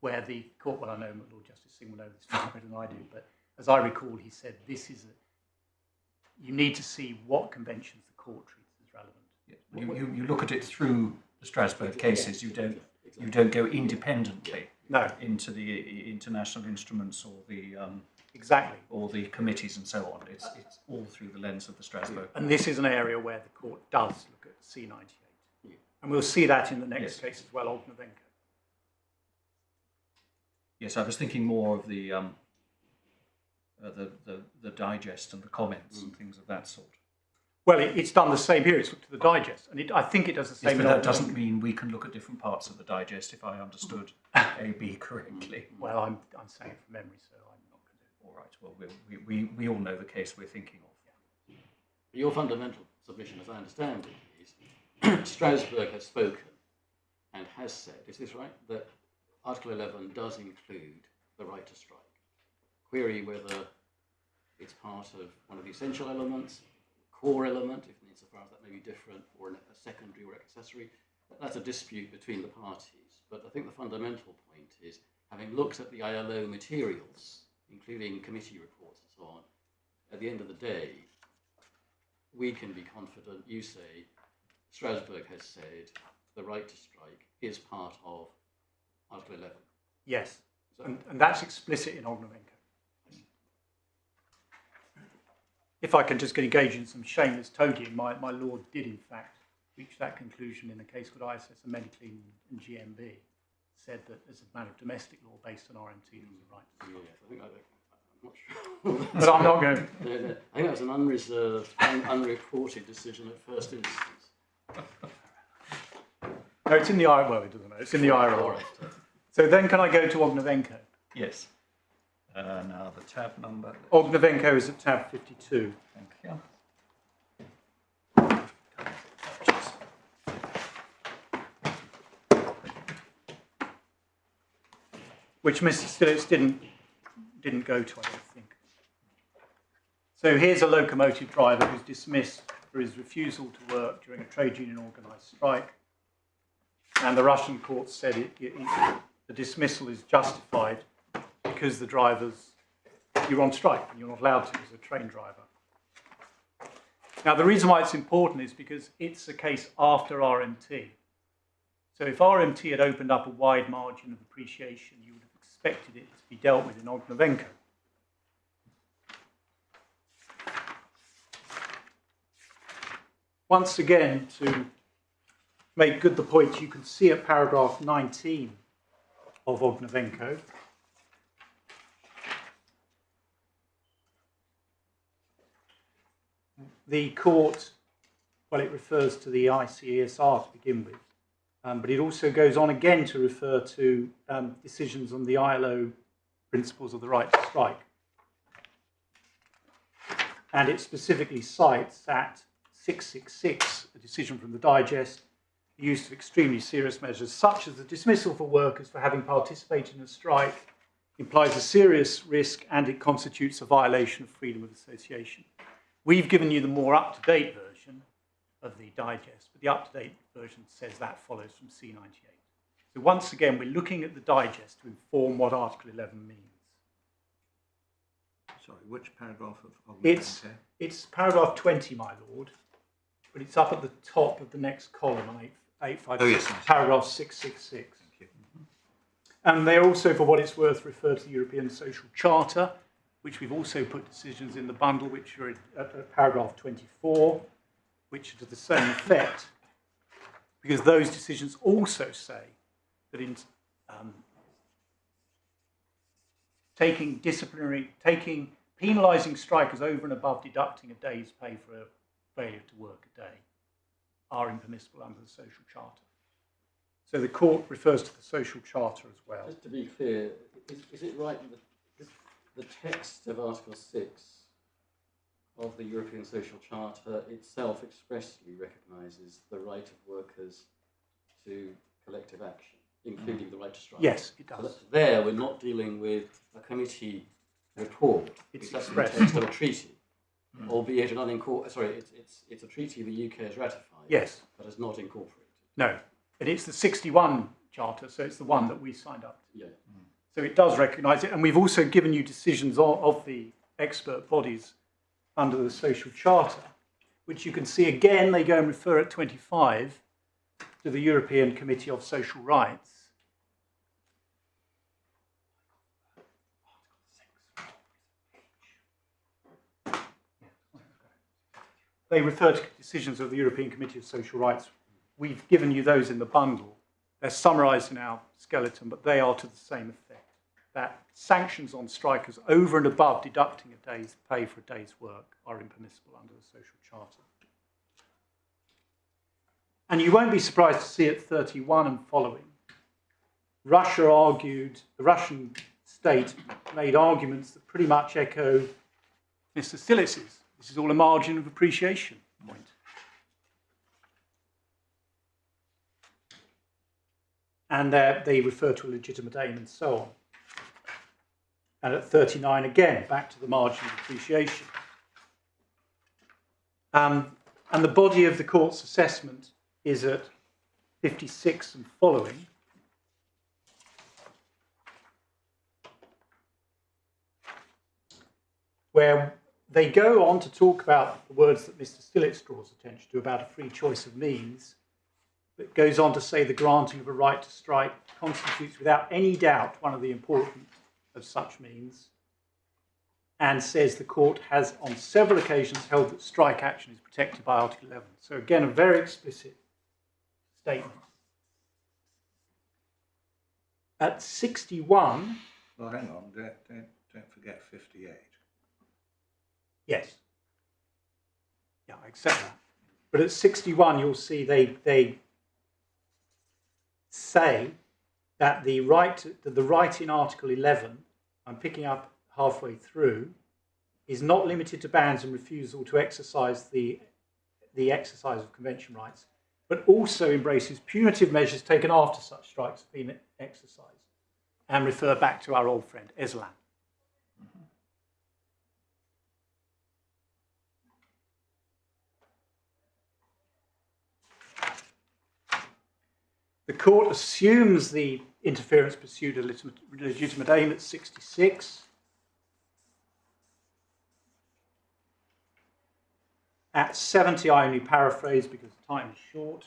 where the court, well, I know Lord Justice Singh will know this far better than I do, but as I recall, he said you need to see what conventions the court treats as relevant. You look at it through the Strasbourg cases. You don't go independently into the international instruments or the exactly or the committees and so on. It's all through the lens of the Strasbourg. And this is an area where the court does look at C98, and we'll see that in the next case as well, Ognovenko. Yes, I was thinking more of the digest and the comments and things of that sort. Well, it's done the same here. It's looked at the digest, and I think it does the same. Yes, but that doesn't mean we can look at different parts of the digest, if I understood AB correctly. Well, I'm saying it from memory, so I'm not going to. All right. Well, we all know the case we're thinking of. Your fundamental submission, as I understand it, is Strasbourg has spoken and has said, is this right, that Article 11 does include the right to strike. Query whether it's part of one of the essential elements, core element, if insofar as that may be different, or a secondary or accessory. That's a dispute between the parties. But I think the fundamental point is, having looked at the ILO materials, including committee reports and so on, at the end of the day, we can be confident, you say, Strasbourg has said the right to strike is part of Article 11. Yes, and that's explicit in Ognovenko. If I can just get engaged in some shameless toadying, my lord did in fact reach that conclusion in a case called ISS and Mediclean and GMB, said that as a matter of domestic law based on RMT there was a right to strike. Yes, I'm not sure. But I'm not going to... I think that was an unreserved, unreported decision at first instance. No, it's in the IRO. Well, it doesn't matter. It's in the IRO. So then can I go to Ognovenko? Yes. Now the tab number. Ognovenko is at tab 52. Thank you. Which Mr. Stillitz didn't go to, I don't think. So here's a locomotive driver who's dismissed for his refusal to work during a trade union organised strike. And the Russian court said the dismissal is justified because the you're on strike and you're not allowed to as a train driver. Now, the reason why it's important is because it's a case after RMT. So if RMT had opened up a wide margin of appreciation, you would have expected it to be dealt with in Ognovenko. Once again, to make good the point, you can see at paragraph 19 of Ognovenko the court, well, it refers to the ICESR to begin with, but it also goes on again to refer to decisions on the ILO principles of the right to strike. And it specifically cites at 666, a decision from the digest, the use of extremely serious measures, such as the dismissal for workers for having participated in a strike, implies a serious risk and it constitutes a violation of freedom of association. We've given you the more up-to-date version of the digest, but the up-to-date version says that follows from C98. So once again, we're looking at the digest to inform what Article 11 means. Sorry, which paragraph of Ognovenko? It's paragraph 20, my lord, but it's up at the top of the next column on 856, oh, yes, paragraph 666. Thank you. And they also, for what it's worth, refer to the European Social Charter, which we've also put decisions in the bundle, which are at paragraph 24, which are to the same effect, because those decisions also say that in penalising strikers over and above deducting a day's pay for a failure to work a day are impermissible under the Social Charter. So the court refers to the social charter as well. Just to be clear, is it right that the text of Article 6 of the European Social Charter itself expressly recognises the right of workers to collective action, including the right to strike? Yes, it So does. that there, we're not dealing with a committee report. It's that's expressed. the text of a treaty, albeit an unincorporated. Sorry, it's a treaty the UK has ratified. Yes. But has not incorporated. No, and it's the 61 charter, so it's the one that we signed up to. Yeah. So it does recognise it, and we've also given you decisions of the expert bodies under the social charter, which you can see again, they go and refer at 25 to the European Committee of Social Rights. They refer to decisions of the European Committee of Social Rights. We've given you those in the bundle. They're summarised in our skeleton, but they are to the same effect. That sanctions on strikers over and above deducting a day's pay for a day's work are impermissible under the social charter. And you won't be surprised to see at 31 and following, Russia argued, the Russian state made arguments that pretty much echo Mr. Stilitz's. This is all a margin of appreciation point. And they refer to a legitimate aim and so on. And at 39, again, back to the margin of appreciation. And the body of the court's assessment is at 56 and following. Where they go on to talk about the words that Mr. Stilitz draws attention to about a free choice of means. It goes on to say the granting of a right to strike constitutes without any doubt one of the important of such means, and says the court has on several occasions held that strike action is protected by Article 11. So again, a very explicit statement. At 61... Well, hang on, don't forget 58. Yes. Yeah, I accept that. But at 61, you'll see they say that the right in Article 11, I'm picking up halfway through, is not limited to bans and refusal to exercise the exercise of convention rights, but also embraces punitive measures taken after such strikes have been exercised, and refer back to our old friend Eslan. The court assumes the interference pursued a legitimate aim at 66. At 70, I only paraphrase because time is short.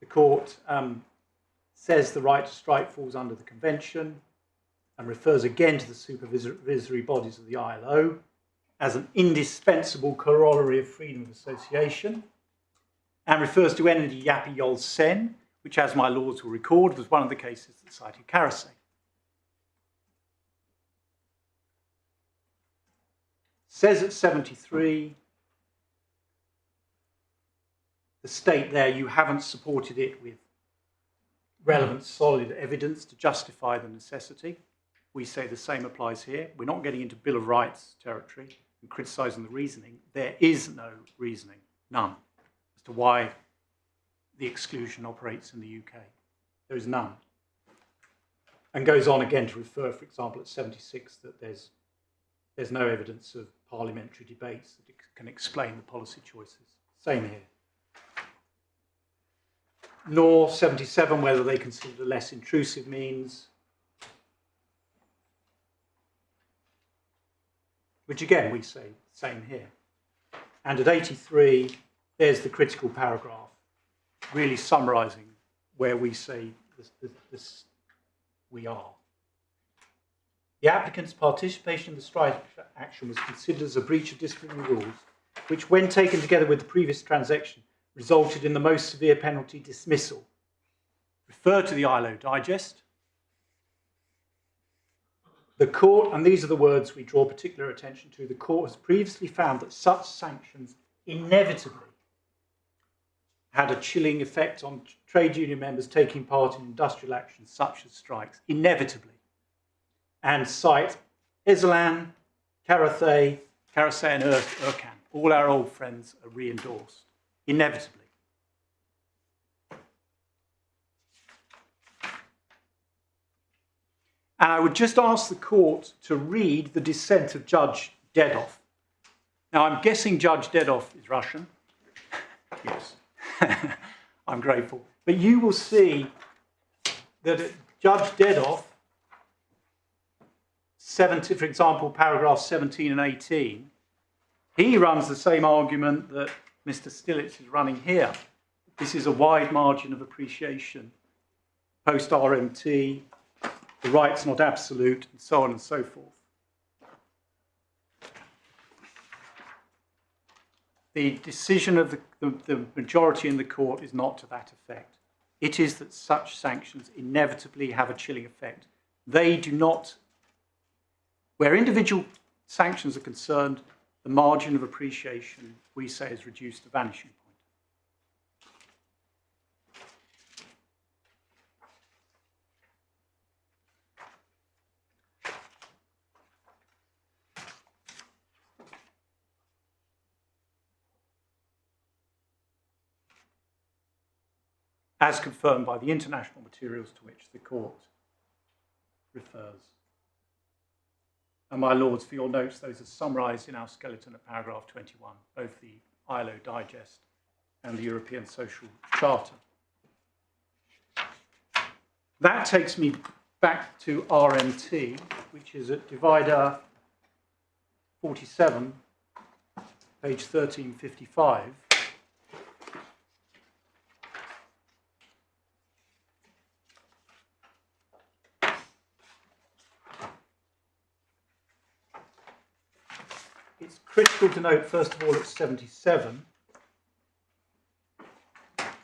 The court says the right to strike falls under the convention and refers again to the supervisory bodies of the ILO as an indispensable corollary of freedom of association, and refers to Enedi Yapi Yol Sen, which, as my lords will record, was one of the cases that cited Karasay. Says at 73, the state there, you haven't supported it with relevant, solid evidence to justify the necessity. We say the same applies here. We're not getting into Bill of Rights territory and criticising the reasoning. There is no reasoning, none, as to why the exclusion operates in the UK. There is none. And goes on again to refer, for example, at 76, that there's no evidence of parliamentary debates that can explain the policy choices. Same here. Nor 77, whether they consider less intrusive means, which again we say same here. And at 83, there's the critical paragraph, really summarising where we say this we are. The applicant's participation in the strike action was considered as a breach of disciplinary rules, which, when taken together with the previous transaction, resulted in the most severe penalty, dismissal. Refer to the ILO Digest. The court, and these are the words we draw particular attention to, the court has previously found that such sanctions inevitably had a chilling effect on trade union members taking part in industrial actions such as strikes, inevitably, and cite Ezelan, Karathay and Erkan. All our old friends are re-endorsed, inevitably. And I would just ask the court to read the dissent of Judge Dedov. Now, I'm guessing Judge Dedov is Russian. Yes, I'm grateful. But you will see that Judge Dedov, for example, paragraphs 17 and 18, he runs the same argument that Mr. Stillitz is running here. This is a wide margin of appreciation, post-RMT, the right's not absolute, and so on and so forth. The decision of the majority in the court is not to that effect. It is that such sanctions inevitably have a chilling effect. They do not, where individual sanctions are concerned, the margin of appreciation, we say, is reduced to vanishing point. As confirmed by the international materials to which the court refers. And my lords, for your notes, those are summarised in our skeleton at paragraph 21, both the ILO Digest and the European Social Charter. That takes me back to RMT, which is at divider 47, page 1355. It's critical to note, first of all, at 77,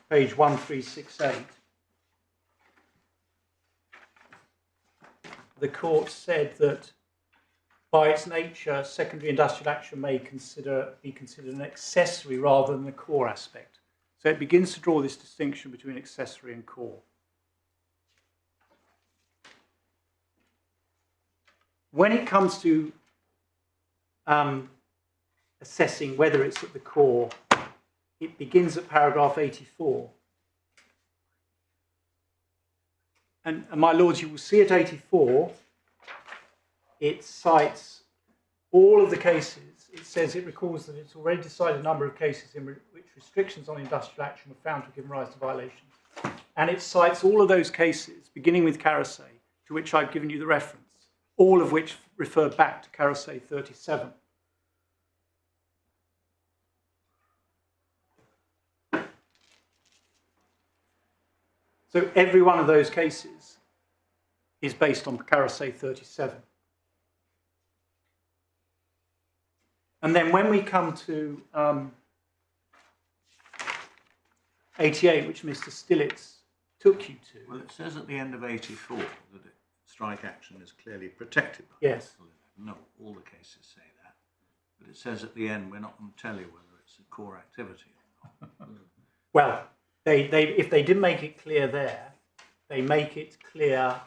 page 1368, the court said that by its nature, secondary industrial action may be considered an accessory rather than a core aspect. So it begins to draw this distinction between accessory and core. When it comes to assessing whether it's at the core, it begins at paragraph 84. And my lords, you will see at 84, it cites all of the cases. It says it recalls that it's already decided a number of cases in which restrictions on industrial action were found to have given rise to violations. And it cites all of those cases, beginning with Karathay, to which I've given you the reference, all of which refer back to Karathay 37. So every one of those cases is based on Karathay 37. And then when we come to 88, which Mr. Stillitz took you to. Well, it says at the end of 84 that strike action is clearly protected by Yes. No, all the cases say that. But it says at the end, we're not going to tell you whether it's a core activity or not. Well, if they didn't make it clear there, they make it clear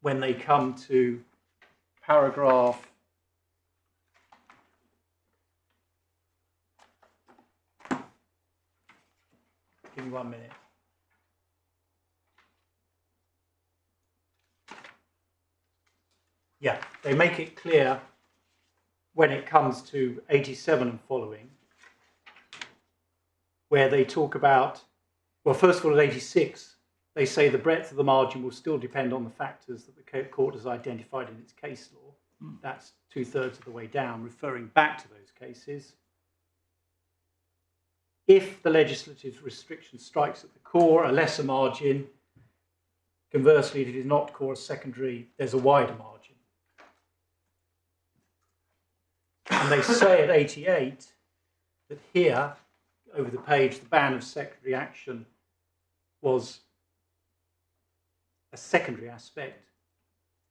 when they come to paragraph 1 minute. Yeah, they make it clear when it comes to 87 and following, where they talk about, well, first of all, at 86, they say the breadth of the margin will still depend on the factors that the court has identified in its case law. That's 2/3 of the way down, referring back to those cases. If the legislative restriction strikes at the core, a lesser margin. Conversely, if it is not core or secondary, there's a wider margin. And they say at 88 that here, over the page, the ban of secondary action was a secondary aspect.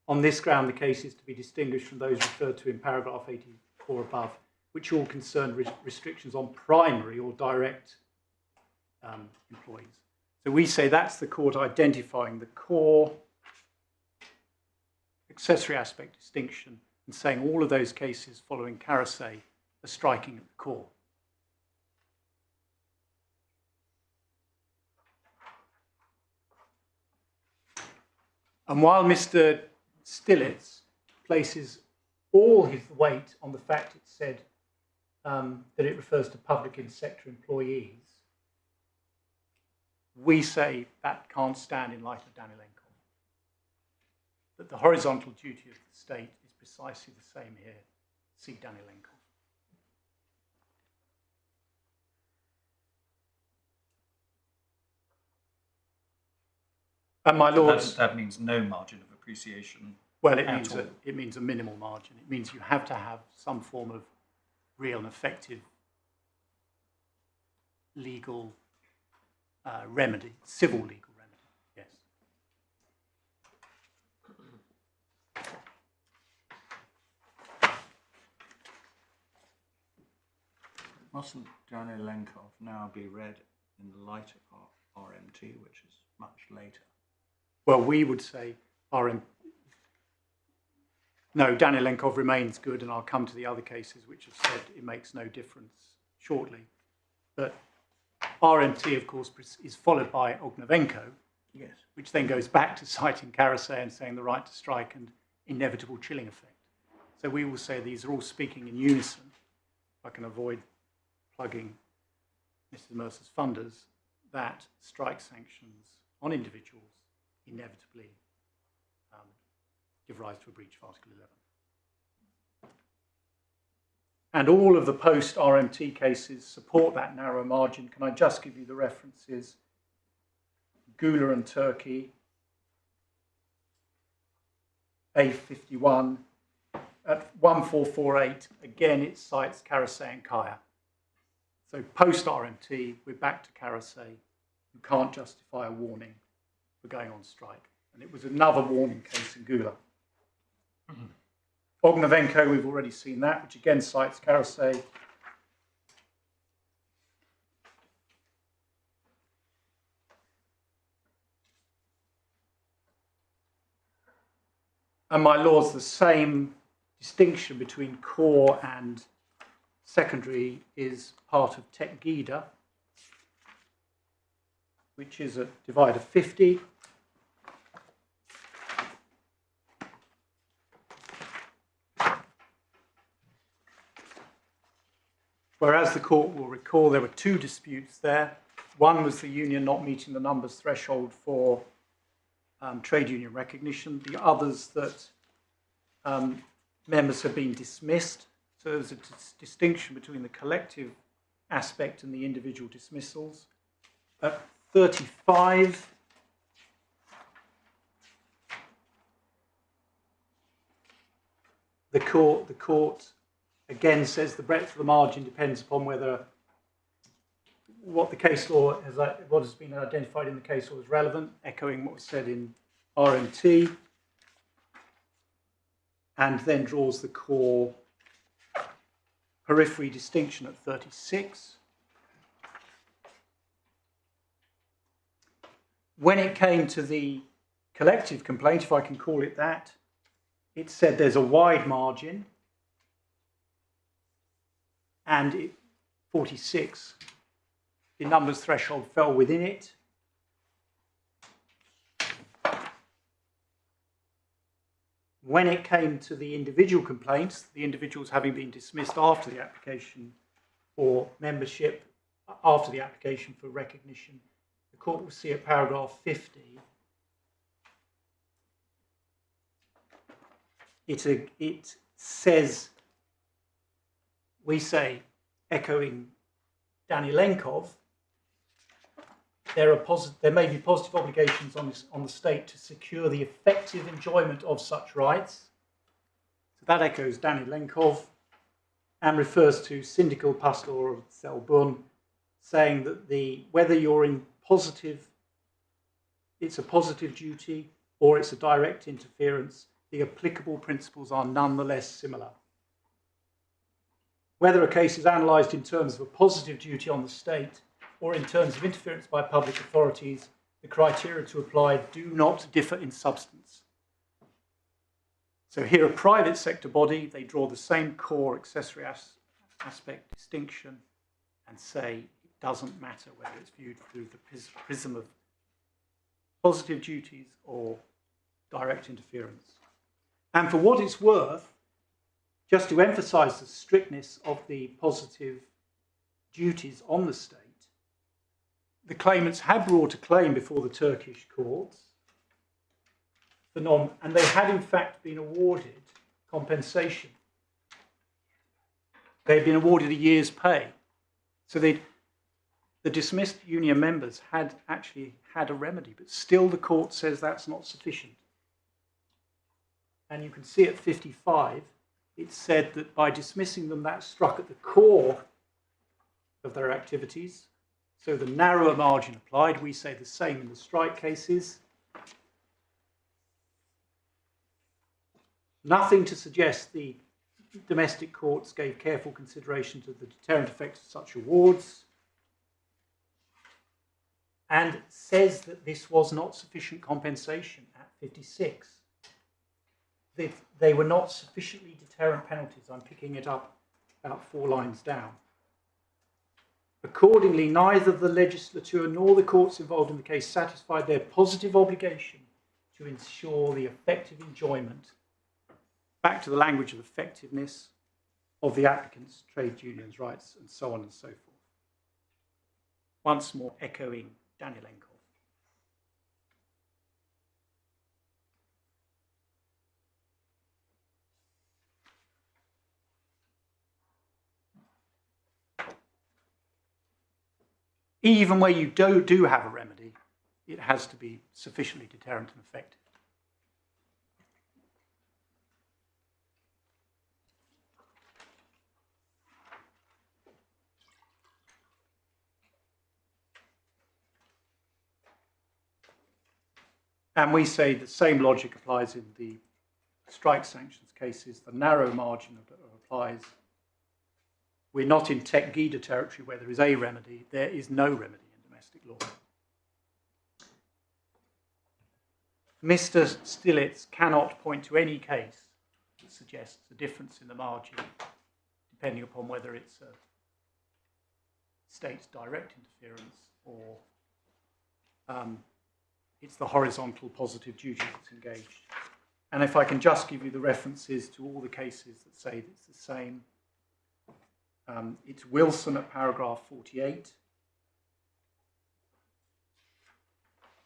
On this ground, the case is to be distinguished from those referred to in paragraph 84 above, which all concern restrictions on primary or direct employees. So we say that's the court identifying the core accessory aspect distinction and saying all of those cases following Carasay are striking at the core. And while Mr. Stillitz places all his weight on the fact it said that it refers to public and sector employees, we say that can't stand in light of Danilenko. That the horizontal duty of the state is precisely the same here. See Danilenko. And my lords, That means no margin of appreciation. well, it means a minimal margin. It means you have to have some form of real and effective legal remedy, civil legal remedy. Yes. Mustn't Danilenkov now be read in the light of our RMT, which is much later? Well, we would say no, Danilenkov remains good, and I'll come to the other cases which have said it makes no difference shortly. But RMT, of course, is followed by Ognevenko, Yes. which then goes back to citing Carasay and saying the right to strike and inevitable chilling effect. So we will say these are all speaking in unison. If I can avoid plugging Mr. Mercer's funders, that strike sanctions on individuals inevitably give rise to a breach of Article 11. And all of the post-RMT cases support that narrow margin. Can I just give you the references? Gula and Turkey, A51, at 1448, again it cites Carasay and Kaya. So post-RMT, we're back to Carasay. You can't justify a warning for going on strike. And it was another warning case in Gula. Ognevenko, we've already seen that, which again cites Carasay. And my lords, the same distinction between core and secondary is part of Tech Gida, which is a divide of 50. Whereas the court will recall there were two disputes there. One was the union not meeting the numbers threshold for trade union recognition. The others that members have been dismissed. So there's a distinction between the collective aspect and the individual dismissals. At 35, the court again says the breadth of the margin depends upon what the case law what has been identified in the case law is relevant, echoing what was said in RMT, and then draws the core periphery distinction at 36. When it came to the collective complaint, if I can call it that, it said there's a wide margin, and 46, the numbers threshold fell within it. When it came to the individual complaints, the individuals having been dismissed after the application for membership, after the application for recognition, the court will see at paragraph 50, it says, we say, echoing Danilenkov, there may be positive obligations on the state to secure the effective enjoyment of such rights. So that echoes Danilenkov and refers to syndical pastor or Selbun, saying that whether you're in positive, it's a positive duty or it's a direct interference, the applicable principles are nonetheless similar. Whether a case is analysed in terms of a positive duty on the state or in terms of interference by public authorities, the criteria to apply do not differ in substance. So here, a private sector body, they draw the same core accessory aspect distinction and say it doesn't matter whether it's viewed through the prism of positive duties or direct interference. And for what it's worth, just to emphasise the strictness of the positive duties on the state, the claimants had brought a claim before the Turkish courts, and they had in fact been awarded compensation. They had been awarded a year's pay. So the dismissed union members had actually had a remedy, but still the court says that's not sufficient. And you can see at 55, it said that by dismissing them, that struck at the core of their activities. So the narrower margin applied. We say the same in the strike cases. Nothing to suggest the domestic courts gave careful consideration to the deterrent effect of such awards, and says that this was not sufficient compensation at 56. They were not sufficiently deterrent penalties. I'm picking it up about 4 lines down. Accordingly, neither the legislature nor the courts involved in the case satisfied their positive obligation to ensure the effective enjoyment, back to the language of effectiveness, of the applicants, trade unions' rights, and so on and so forth. Once more echoing Danilenko. Even where you do have a remedy, it has to be sufficiently deterrent and effective. And we say the same logic applies in the strike sanctions cases. The narrow margin applies. We're not in Tech Gida territory where there is a remedy. There is no remedy in domestic law. Mr. Stillitz cannot point to any case that suggests a difference in the margin, depending upon whether it's a state's direct interference or it's the horizontal positive duty that's engaged. And if I can just give you the references to all the cases that say it's the same. It's Wilson at paragraph 48.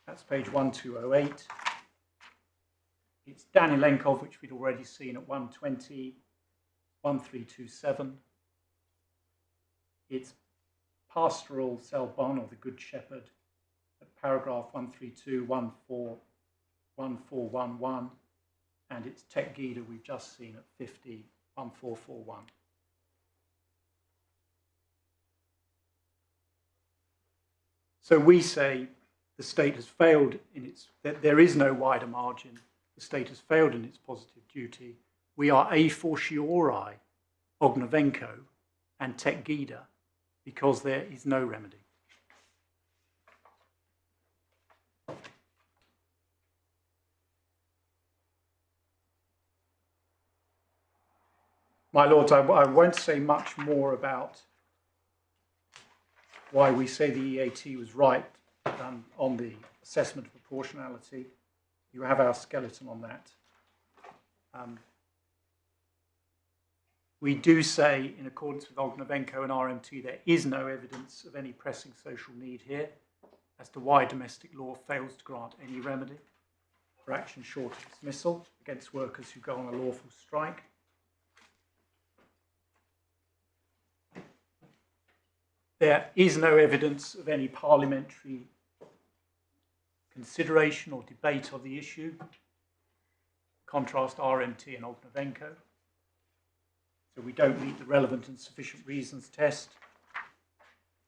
That's page 1208. It's Danilenkov, which we'd already seen at 120, 1327. It's Pastoral Selbon, or the Good Shepherd, at paragraph 132, 1411. And it's Tech Gida we've just seen at 50, 1441. So we say the state has failed in its, that there is no wider margin. The state has failed in its positive duty. We are a fortiori Ognevenko and Tech Gida because there is no remedy. My lords, I won't say much more about why we say the EAT was right on the assessment of proportionality. You have our skeleton on that. We do say, in accordance with Ognevenko and RMT, there is no evidence of any pressing social need here as to why domestic law fails to grant any remedy for action short of dismissal against workers who go on a lawful strike. There is no evidence of any parliamentary consideration or debate of the issue. Contrast RMT and Ognevenko. So we don't meet the relevant and sufficient reasons test.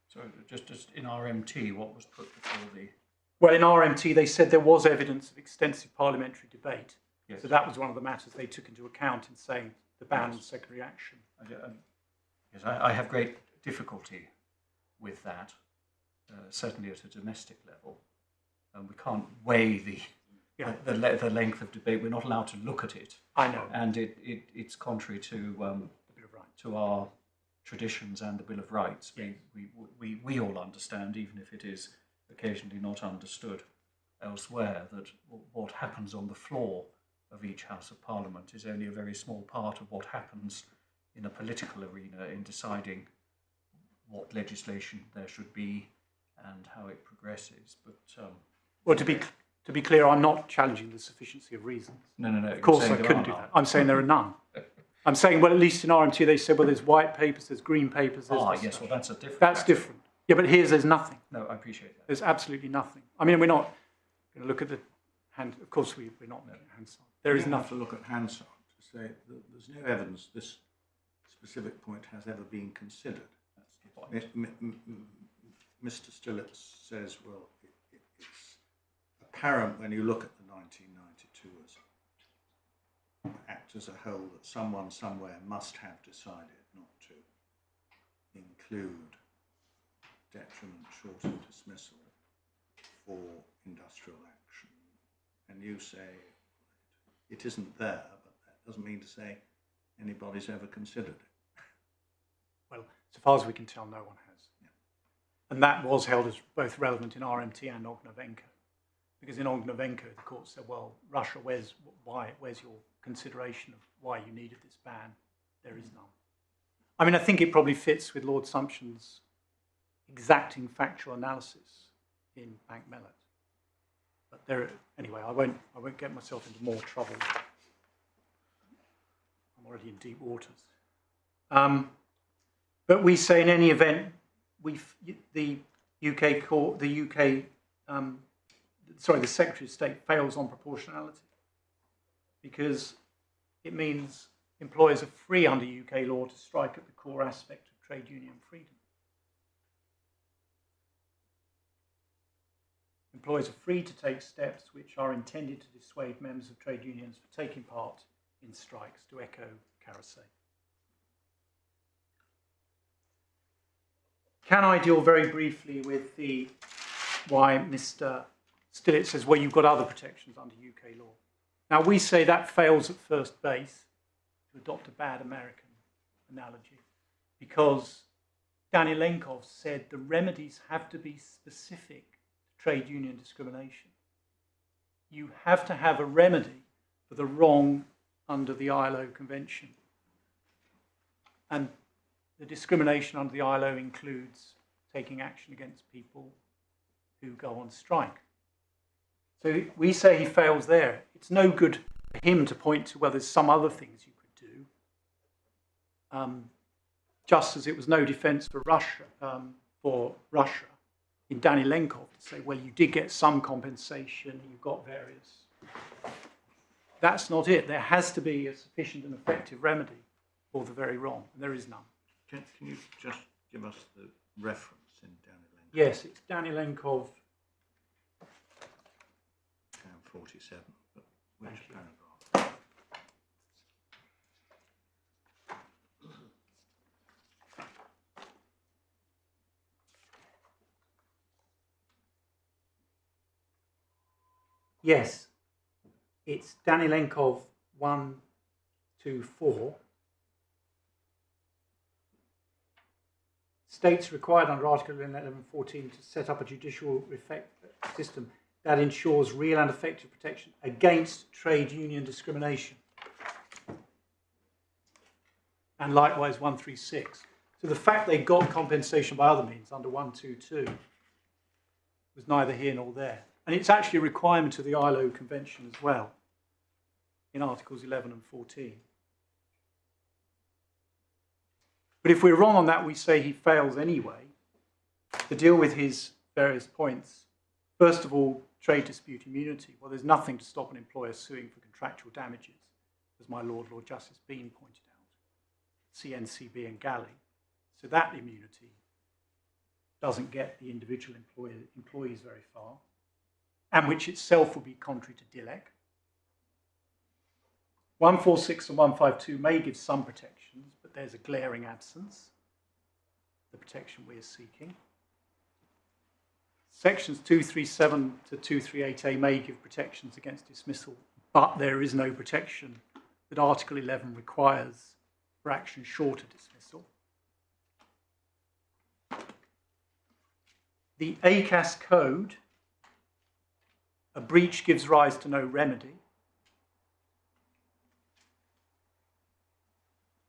So just in RMT, what was put before the... Well, in RMT, they said there was evidence of extensive parliamentary debate. Yes. So that was one of the matters they took into account in saying the ban on secondary action. Yes, I have great difficulty with that, certainly at a domestic level. We can't weigh the length of debate. We're not allowed to look at it. I know. And it's contrary to The Bill of Rights. to our traditions and the Bill of Rights. We all understand, even if it is occasionally not understood elsewhere, that what happens on the floor of each House of Parliament is only a very small part of what happens in a political arena in deciding what legislation there should be and how it progresses. But Well, to be clear, I'm not challenging the sufficiency of reasons. no. Of course, I couldn't do that. I'm saying there are none. I'm saying, well, at least in RMT they said, well, there's white papers, there's green papers. There's yes, well, that's a different. That's different. Yeah, but there's nothing. No, I appreciate that. There's absolutely nothing. I mean, we're not going to look at the hand. Of course, we're not looking at Hansard. There is You have to nothing. look at Hansard to say that there's no evidence this specific point has ever been considered. That's the point. Mr. Stillitz says, well, it's apparent when you look at the 1992 Act as a whole that someone somewhere must have decided not to include detriment short of dismissal for industrial action. And you say it isn't there, but that doesn't mean to say anybody's ever considered it. Well, so far as we can tell, no one has. Yeah. And that was held as both relevant in RMT and Ognevenko. Because in Ognevenko, the court said, well, Russia, where's your consideration of why you needed this ban? There is none. I mean, I think it probably fits with Lord Sumption's exacting factual analysis in Bank Mellet. But anyway, I won't get myself into more trouble. I'm already in deep waters. But we say in any event, the Secretary of State fails on proportionality because it means employers are free under UK law to strike at the core aspect of trade union freedom. Employers are free to take steps which are intended to dissuade members of trade unions from taking part in strikes, to echo Carasay. Can I deal very briefly with why Mr. Stillitz says, well, you've got other protections under UK law. Now, we say that fails at first base, to adopt a bad American analogy, because Danilenkov said the remedies have to be specific to trade union discrimination. You have to have a remedy for the wrong under the ILO Convention. And the discrimination under the ILO includes taking action against people who go on strike. So we say he fails there. It's no good for him to point to, well, there's some other things you could do. Just as it was no defence for Russia in Danilenkov to say, well, you did get some compensation, you got various. That's not it. There has to be a sufficient and effective remedy for the very wrong, and there is none. Can you just give us the reference in Danilenkov? Yes, it's Danilenkov. 47, but which paragraph? Yes, it's Danilenkov 1 to 4. States required under Article 1114 to set up a judicial system that ensures real and effective protection against trade union discrimination. And likewise 136. So the fact they got compensation by other means under 122 was neither here nor there. And it's actually a requirement of the ILO Convention as well, in Articles 11 and 14. But if we're wrong on that, we say he fails anyway. To deal with his various points, first of all, trade dispute immunity. Well, there's nothing to stop an employer suing for contractual damages, as my Lord Justice Bean pointed out, CNCB and Galley. So that immunity doesn't get the individual employees very far, and which itself would be contrary to DILEC. 146 and 152 may give some protections, but there's a glaring absence. the protection we are seeking. Sections 237 to 238A may give protections against dismissal, but there is no protection that Article 11 requires for action short of dismissal. The ACAS code, a breach gives rise to no remedy.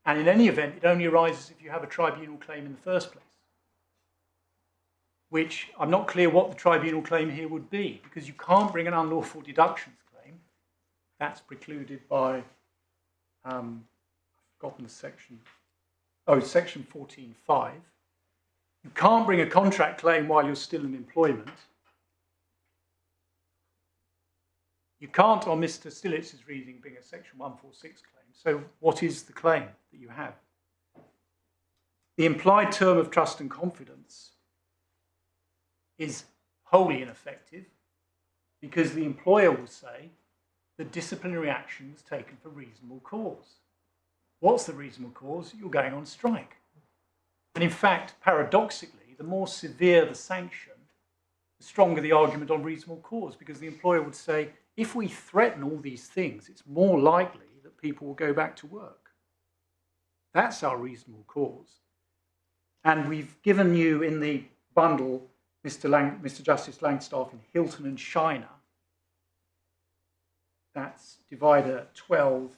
And in any event, it only arises if you have a tribunal claim in the first place, which I'm not clear what the tribunal claim here would be, because you can't bring an unlawful deductions claim. That's precluded by, I've forgotten the section, section 14.5. You can't bring a contract claim while you're still in employment. You can't, on Mr. Stilitz's reading, bring a section 146 claim. So what is the claim that you have? The implied term of trust and confidence is wholly ineffective because the employer will say the disciplinary action was taken for reasonable cause. What's the reasonable cause? You're going on strike. And in fact, paradoxically, the more severe the sanction, the stronger the argument on reasonable cause, because the employer would say, if we threaten all these things, it's more likely that people will go back to work. That's our reasonable cause. And we've given you in the bundle, Mr. Justice Langstaff in Hilton and Shiner, that's divider 12,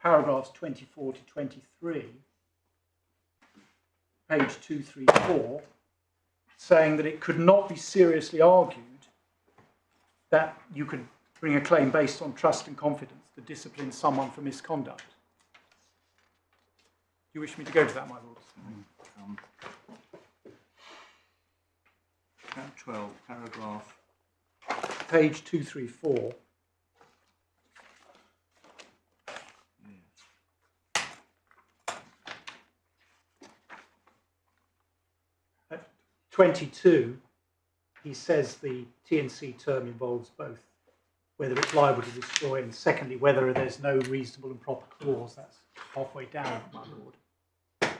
paragraphs 24 to 23, page 234, saying that it could not be seriously argued that you could bring a claim based on trust and confidence to discipline someone for misconduct. Do you wish me to go to that, my lords? Chapter 12, paragraph. Page 234. At 22, he says the T&C term involves both whether it's liable to destroy, and secondly, whether there's no reasonable and proper cause. That's halfway down, my lord.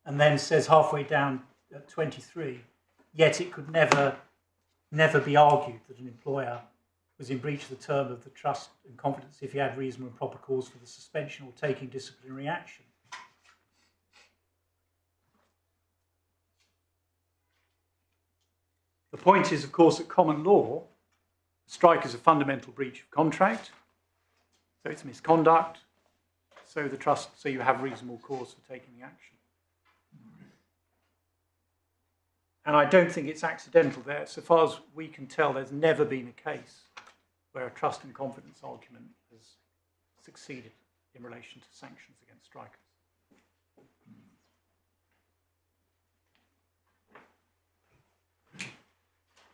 And then says halfway down at 23, yet it could never be argued that an employer was in breach of the term of the trust and confidence if he had reasonable and proper cause for the suspension or taking disciplinary action. The point is, of course, that common law, strike is a fundamental breach of contract, so it's misconduct, so you have reasonable cause for taking the action. And I don't think it's accidental there. So far as we can tell, there's never been a case where a trust and confidence argument has succeeded in relation to sanctions against strikers.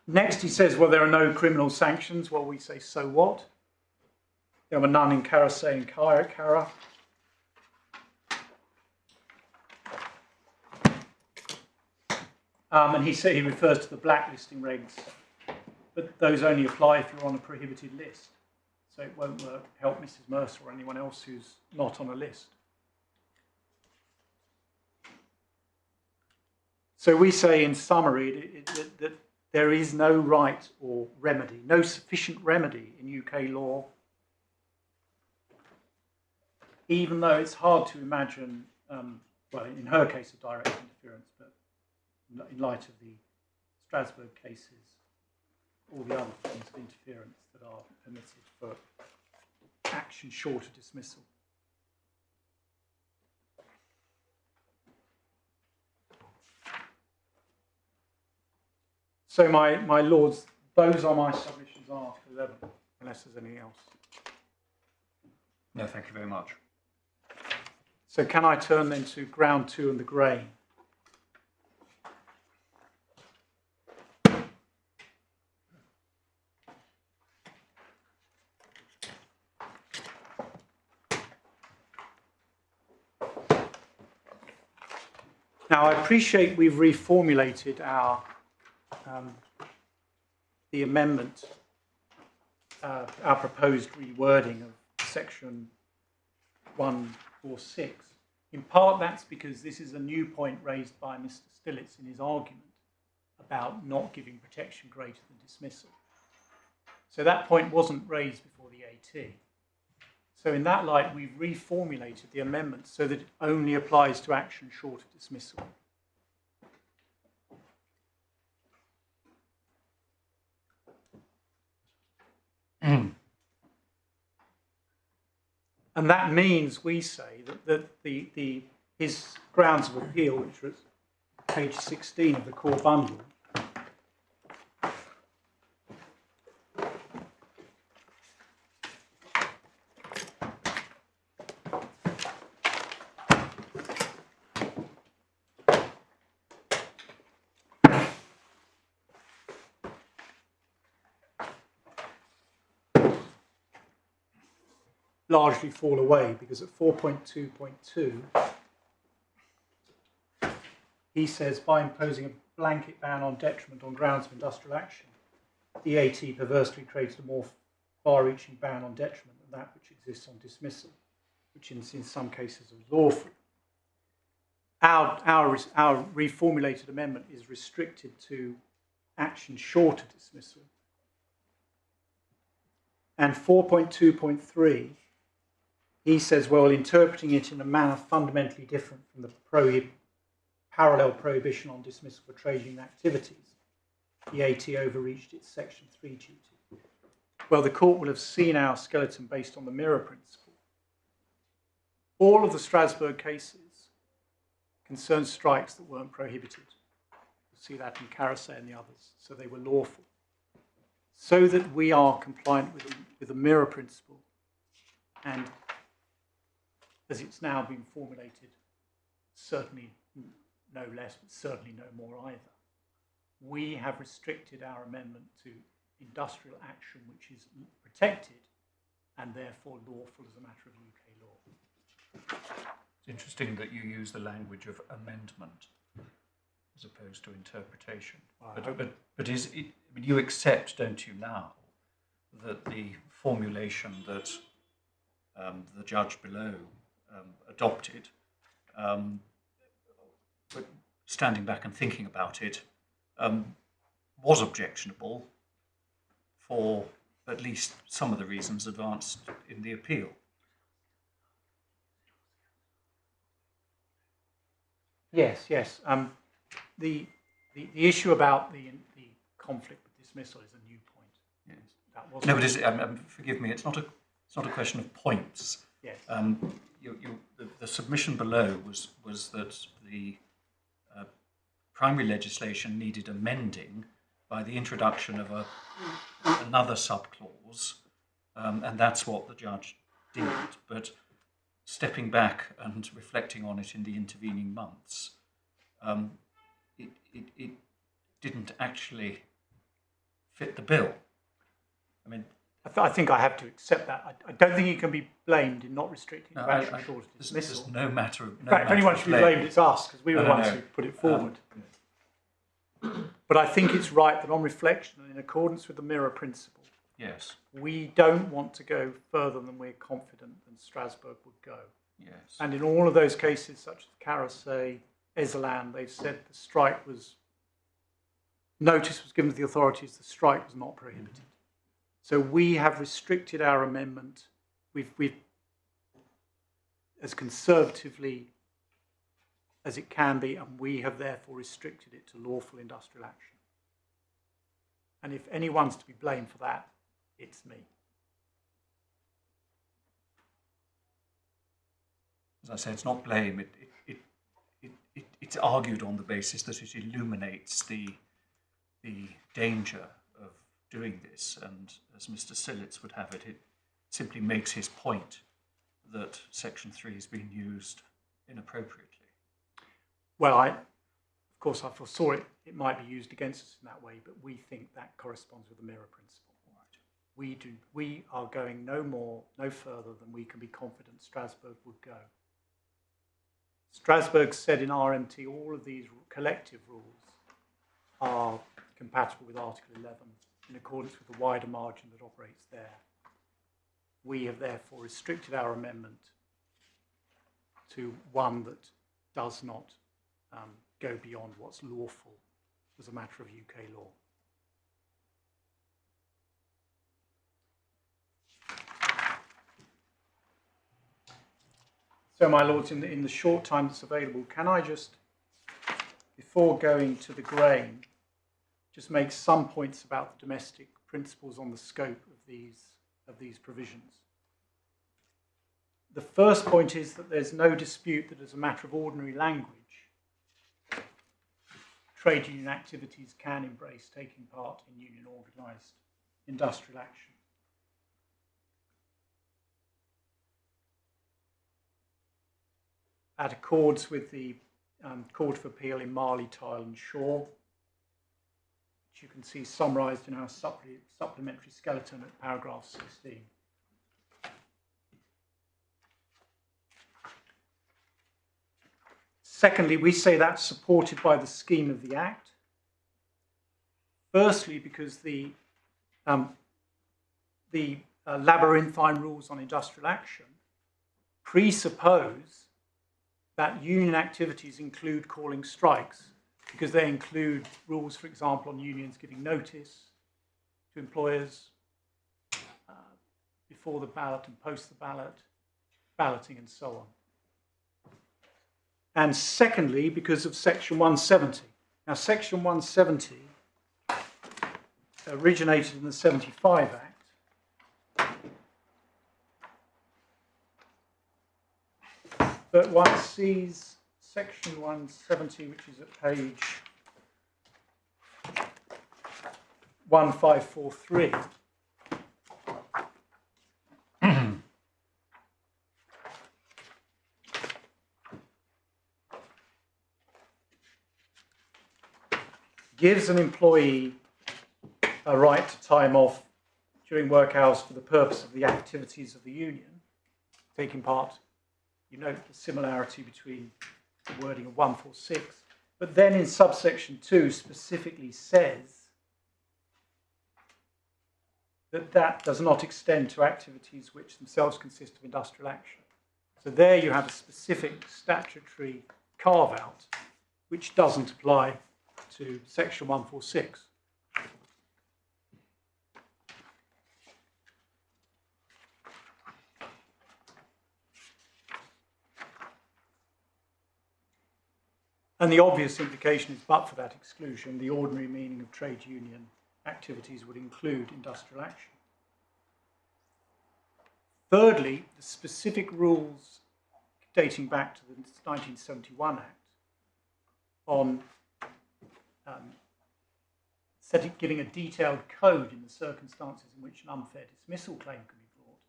Next, he says, well, there are no criminal sanctions. Well, we say, so what? There were none in Karasay and Kara. And he refers to the blacklisting regs, but those only apply if you're on a prohibited list. So it won't help Mrs. Mercer or anyone else who's not on a list. So we say in summary that there is no right or remedy, no sufficient remedy in UK law, even though it's hard to imagine, well, in her case, a direct interference, but in light of the Strasbourg cases, all the other forms of interference that are permitted for action short of dismissal. So, my lords, those are my submissions on Article 11, unless there's anything else. No, thank you very much. So can I turn then to ground 2 and the grain? Now, I appreciate we've reformulated our the amendment, our proposed rewording of section 146. In part, that's because this is a new point raised by Mr. Stillitz in his argument about not giving protection greater than dismissal. So that point wasn't raised before the AT. So in that light, we've reformulated the amendment so that it only applies to action short of dismissal. And that means, we say, that his grounds of appeal, which was page 16 of the core bundle, largely fall away, because at 4.2.2 he says, by imposing a blanket ban on detriment on grounds of industrial action, the AT perversely created a more far-reaching ban on detriment than that which exists on dismissal, which in some cases is lawful. Our reformulated amendment is restricted to action short of dismissal. And 4.2.3, he says, well, interpreting it in a manner fundamentally different from the parallel prohibition on dismissal for trading activities, the AT overreached its Section 3 duty. Well, the court will have seen our skeleton based on the mirror principle. All of the Strasbourg cases concern strikes that weren't prohibited. You'll see that in Carasay and the others. So they were lawful. So that we are compliant with the mirror principle, and as it's now been formulated, certainly no less, but certainly no more either. We have restricted our amendment to industrial action which is protected and therefore lawful as a matter of UK law. It's interesting that you use the language of amendment as opposed to interpretation. But is it, I mean, you accept, don't you now, that the formulation that the judge below adopted, but standing back and thinking about it, was objectionable for at least some of the reasons advanced in the appeal? Yes. The issue about the conflict with dismissal is a new point. Yes. That wasn't. No, but is it, forgive me. It's not a question of points. Yes. The submission below was that the primary legislation needed amending by the introduction of another subclause, and that's what the judge did. But stepping back and reflecting on it in the intervening months, it didn't actually fit the bill. I mean, I think I have to accept that. I don't think he can be blamed in not restricting to action short of dismissal. There's no matter of. In fact, if anyone should be blamed, it's us, because we were the ones who put it forward. But I think it's right that on reflection and in accordance with the mirror principle, yes, we don't want to go further than we're confident that Strasbourg would go. yes, And in all of those cases, such as Carasay, Ezelan, they've said the strike was, notice was given to the authorities, the strike was not prohibited. So we have restricted our amendment. We've as conservatively as it can be, and we have therefore restricted it to lawful industrial action. And if anyone's to be blamed for that, it's me. as I say, it's not blame. It's argued on the basis that it illuminates the danger of doing this, and as Mr. Stillitz would have it, it simply makes his point that Section 3 is being used inappropriately. Well, of course, I foresaw it might be used against us in that way, but we think that corresponds with the mirror principle. Right. We are going no further than we can be confident Strasbourg would go. Strasbourg said in RMT all of these collective rules are compatible with Article 11 in accordance with the wider margin that operates there. We have therefore restricted our amendment to one that does not go beyond what's lawful as a matter of UK law. So, my lords, in the short time that's available, can I just, before going to the grain, just make some points about the domestic principles on the scope of these provisions. The first point is that there's no dispute that as a matter of ordinary language, trade union activities can embrace taking part in union organised industrial action. That accords with the Court of Appeal in Marley, Tile and Shaw, which you can see summarised in our supplementary skeleton at paragraph 16. Secondly, we say that's supported by the scheme of the Act. Firstly, because the labyrinthine rules on industrial action presuppose that union activities include calling strikes, because they include rules, for example, on unions giving notice to employers before the ballot and post the ballot, balloting and so on. And secondly, because of Section 170. Now, Section 170 originated in the 75 Act, but one sees Section 170, which is at page 1543. Gives an employee a right to time off during work hours for the purpose of the activities of the union, taking part. You note the similarity between the wording of 146, but then in subsection 2 specifically says that that does not extend to activities which themselves consist of industrial action. So there you have a specific statutory carve-out which doesn't apply to Section 146. And the obvious implication is, but for that exclusion, the ordinary meaning of trade union activities would include industrial action. Thirdly, the specific rules dating back to the 1971 Act on giving a detailed code in the circumstances in which an unfair dismissal claim can be brought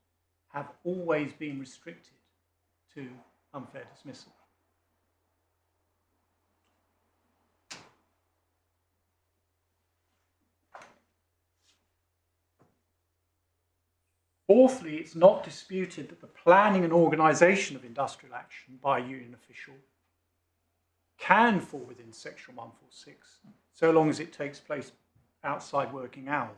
have always been restricted to unfair dismissal. Fourthly, it's not disputed that the planning and organisation of industrial action by a union official can fall within Section 146, so long as it takes place outside working hours.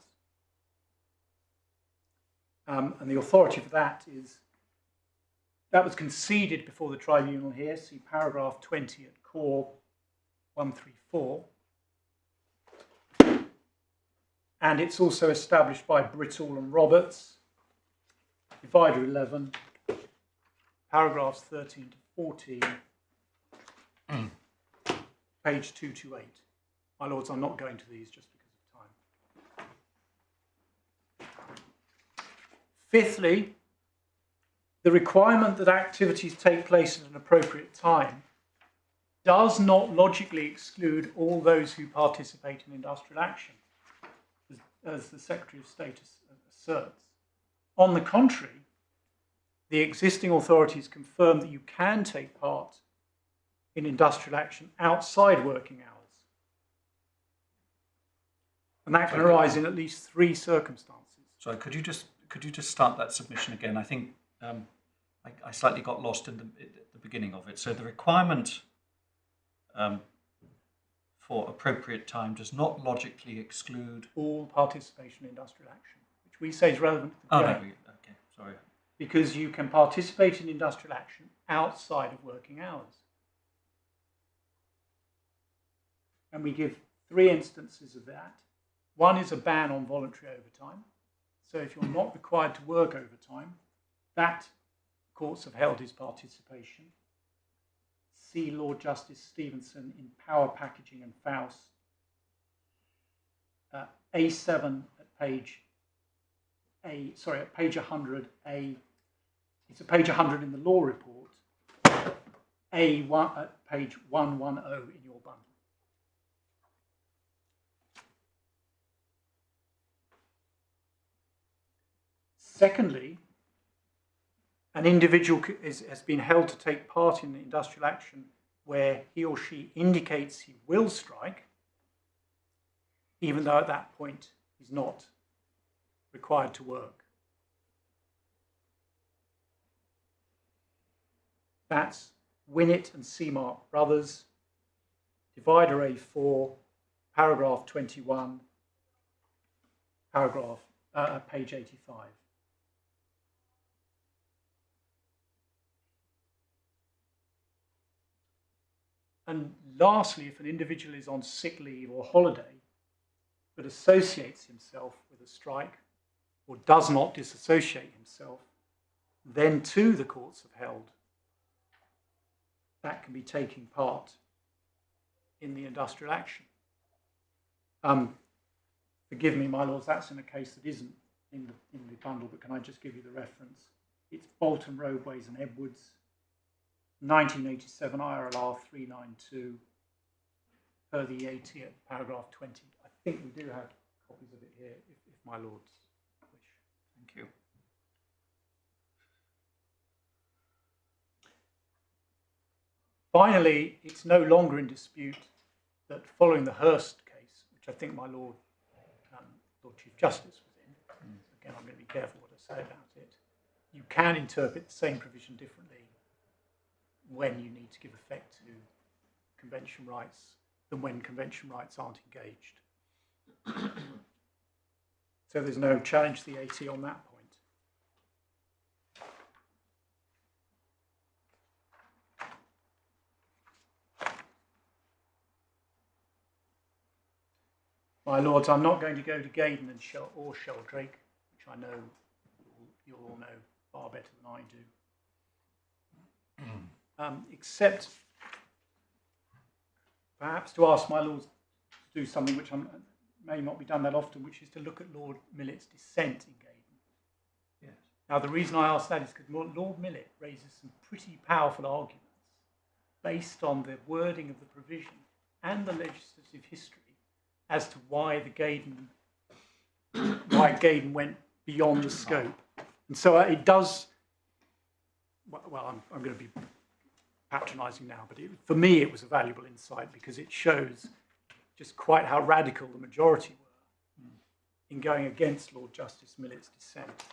And the authority for that was conceded before the tribunal here. See paragraph 20 at Core 134. And it's also established by Brittle and Roberts, Divider 11, paragraphs 13 to 14, page 228. My lords, I'm not going to these just because of time. Fifthly, the requirement that activities take place at an appropriate time does not logically exclude all those who participate in industrial action, as the Secretary of State asserts. On the contrary, the existing authorities confirm that you can take part in industrial action outside working hours. And that can arise in at least 3 circumstances. Sorry, could you just start that submission again? I think I slightly got lost in the beginning of it. So the requirement for appropriate time does not logically exclude all participation in industrial action, which we say is relevant to the no, grain. okay, sorry. because you can participate in industrial action outside of working hours. And we give 3 instances of that. One is a ban on voluntary overtime. So if you're not required to work overtime, that courts have held is participation. See Lord Justice Stevenson in Power Packaging and Faust. A7 at page at page 100. It's at page 100 in the law report. A1 at page 110 in your bundle. Secondly, an individual has been held to take part in industrial action where he or she indicates he will strike, even though at that point he's not required to work. That's Winnett and Seamark Brothers, Divider A4, paragraph 21, page 85. And lastly, if an individual is on sick leave or holiday, but associates himself with a strike or does not disassociate himself, then too the courts have held that can be taking part in the industrial action. Forgive me, my lords, that's in a case that isn't in the bundle, but can I just give you the reference? It's Bolton Roadways and Edwards, 1987 IRLR 392, per the EAT at paragraph 20. I think we do have copies of it here, if my lords wish. Thank you. Finally, it's no longer in dispute that following the Hurst case, which I think my Lord Chief Justice was in, again, I'm going to be careful what I say about it, you can interpret the same provision differently when you need to give effect to convention rights than when convention rights aren't engaged. So there's no challenge to the AT on that point. My lords, I'm not going to go to Gaydon and Sheldrake, which I know you'll all know far better than I do. Except perhaps to ask my lords to do something which may not be done that often, which is to look at Lord Millett's dissent in Gaydon. Yes. Now, the reason I ask that is because Lord Millett raises some pretty powerful arguments based on the wording of the provision and the legislative history as to why Gaydon went beyond the scope. And so it does, well, I'm going to be patronising now, but for me it was a valuable insight because it shows just quite how radical the majority were in going against Lord Justice Millett's dissent.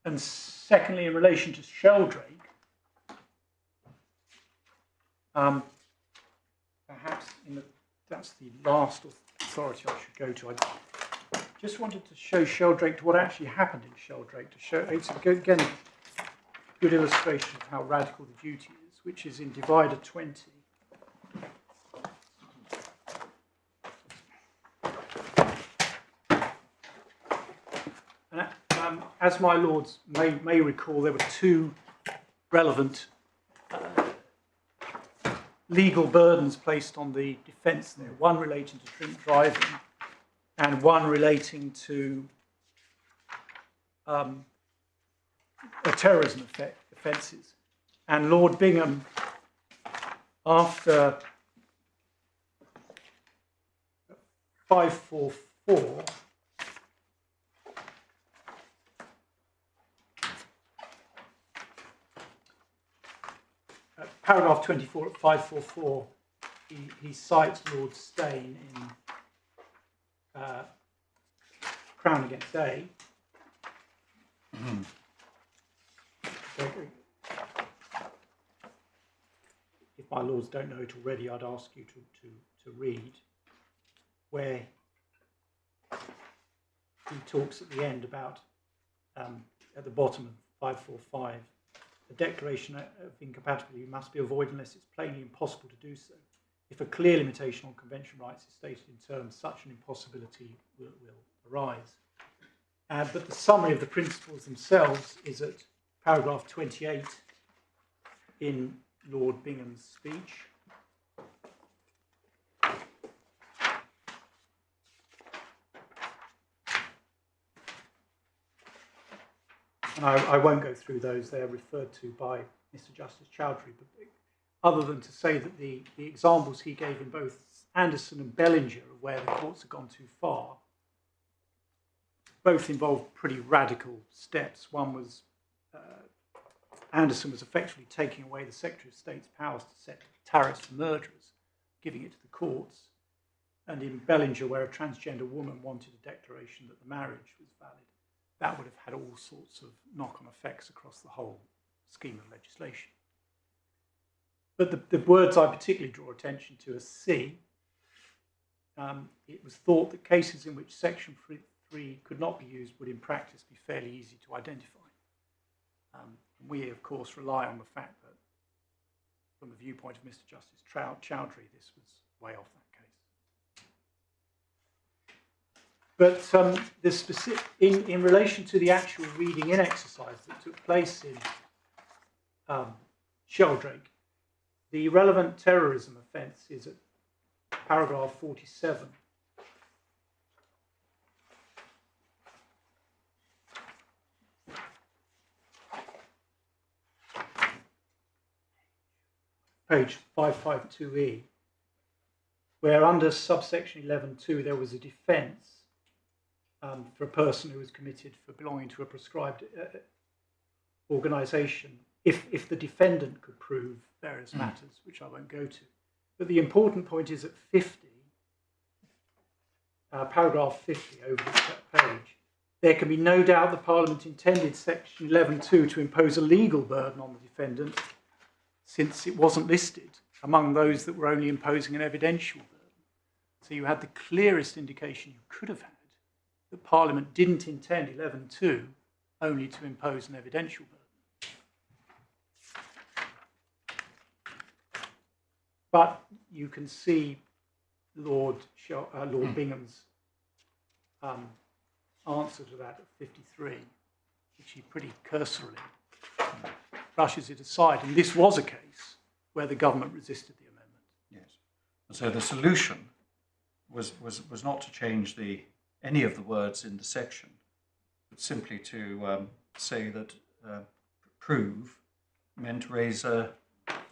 And secondly, in relation to Sheldrake, perhaps that's the last authority I should go to. I just wanted to show Sheldrake to what actually happened in Sheldrake, to show it's again a good illustration of how radical the duty is, which is in Divider 20. And as my lords may recall, there were two relevant legal burdens placed on the defence there, one relating to drink driving and one relating to terrorism offences. And Lord Bingham, after 544, paragraph 24 at 544, he cites Lord Stane in Crown against A. If my lords don't know it already, I'd ask you to read where he talks at the end about, at the bottom of 545, a declaration of incompatibility must be avoided unless it's plainly impossible to do so. If a clear limitation on convention rights is stated in terms, such an impossibility will arise. But the summary of the principles themselves is at paragraph 28 in Lord Bingham's speech. And I won't go through those, they are referred to by Mr. Justice Choudhury, but other than to say that the examples he gave in both Anderson and Bellinger of where the courts have gone too far, both involved pretty radical steps. One was, Anderson was effectively taking away the Secretary of State's powers to set tariffs for murderers, giving it to the courts. And in Bellinger, where a transgender woman wanted a declaration that the marriage was valid, that would have had all sorts of knock-on effects across the whole scheme of legislation. But the words I particularly draw attention to are C. It was thought that cases in which Section 3 could not be used would in practice be fairly easy to identify. We, of course, rely on the fact that, from the viewpoint of Mr. Justice Choudhury, this was way off that case. But the specific, in relation to the actual reading in exercise that took place in Sheldrake, the relevant terrorism offence is at paragraph 47. Page 552E, where under subsection 11.2 there was a defence for a person who was committed for belonging to a prescribed organisation, if the defendant could prove various matters, which I won't go to. But the important point is at 50, paragraph 50 over the page, there can be no doubt the Parliament intended section 11.2 to impose a legal burden on the defendant, since it wasn't listed among those that were only imposing an evidential burden. So you had the clearest indication you could have had that Parliament didn't intend 11.2 only to impose an evidential burden. But you can see Lord Bingham's answer to that at 53, which he pretty cursorily brushes it aside. And this was a case where the government resisted the amendment. Yes. And so the solution was not to change any of the words in the section, but simply to say that prove meant raise an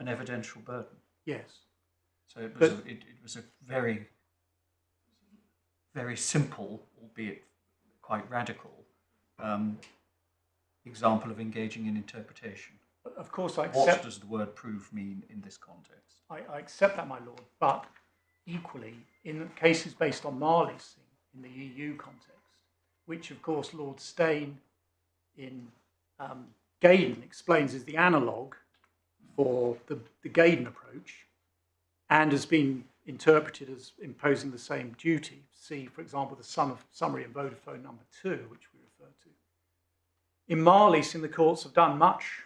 evidential burden. Yes. So it was a very, very simple, albeit quite radical, example of engaging in interpretation. Of course, I accept. What does the word prove mean in this context? I accept that, my lord, but equally, in cases based on Marley's in the EU context, which of course Lord Steyn in Gaydon explains is the analogue for the Gaydon approach, and has been interpreted as imposing the same duty. See, for example, the summary in Vodafone number 2, which we refer to. In Marley's, the courts have done much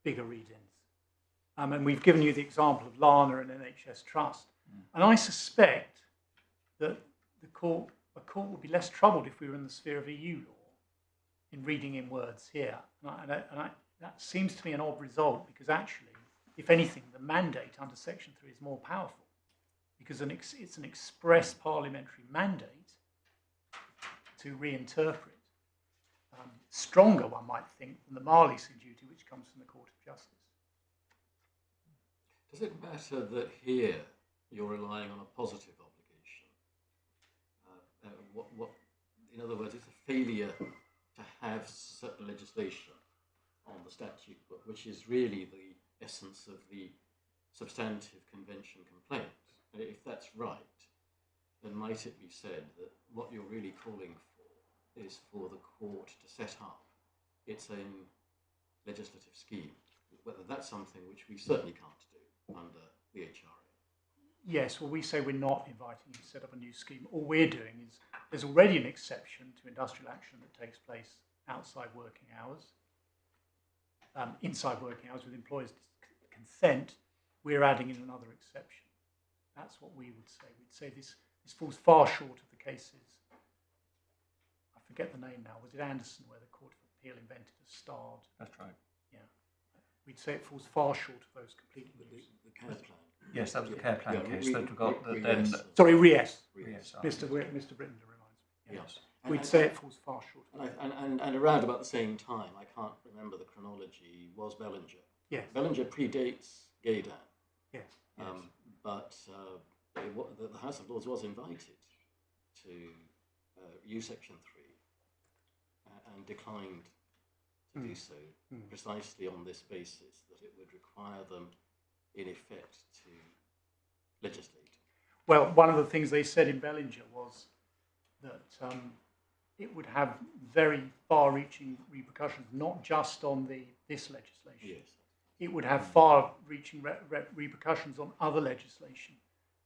bigger read-ins. And we've given you the example of Lana and NHS Trust. And I suspect that a court would be less troubled if we were in the sphere of EU law in reading in words here. That seems to me an odd result, because actually, if anything, the mandate under Section 3 is more powerful, because it's an express parliamentary mandate to reinterpret. Stronger, one might think, than the Marley's duty, which comes from the Court of Justice. Does it matter that here you're relying on a positive obligation? In other words, it's a failure to have certain legislation on the statute book, which is really the essence of the substantive convention complaint. If that's right, then might it be said that what you're really calling for is for the court to set up its own legislative scheme, whether that's something which we certainly can't do under the ECHR? Yes, well, we say we're not inviting you to set up a new scheme. All we're doing is there's already an exception to industrial action that takes place outside working hours, inside working hours with employers' consent. We're adding in another exception. That's what we would say. We'd say this falls far short of the cases. I forget the name now. Was it Anderson where the Court of Appeal invented a starred? That's right. Yeah. We'd say it falls far short of those completely. The care plan. Yes, that was the care plan Yeah, case that got that then. Sorry, Ries. Yes, Mr. Britton reminds me. Yes. We'd say it falls far short. And around about the same time, I can't remember the chronology, was Bellinger. Yes. Bellinger predates Gaydan. Yes. But the House of Lords was invited to use Section 3 and declined to do so, precisely on this basis, that it would require them, in effect, to legislate. Well, one of the things they said in Bellinger was that it would have very far-reaching repercussions, not just on this legislation. Yes. It would have far-reaching repercussions on other legislation,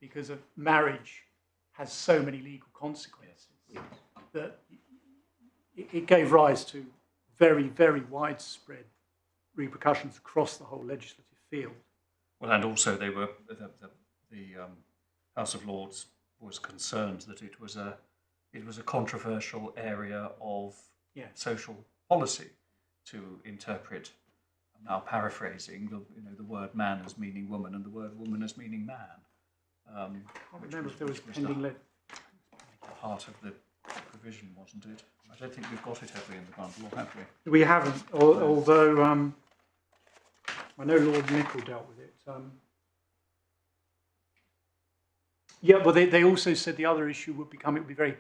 because of marriage has so many legal consequences that it gave rise to very, very widespread repercussions across the whole legislative field. Well, and also they were the House of Lords was concerned that it was a controversial area of social policy to interpret. I'm now paraphrasing the word man as meaning woman and the word woman as meaning man. I can't remember if there was pending part of the provision, wasn't it? I don't think we've got it, have we, in the bundle, or have we? We haven't, although I know Lord Nichol dealt with it. Yeah, but they also said the other issue would become, it would be very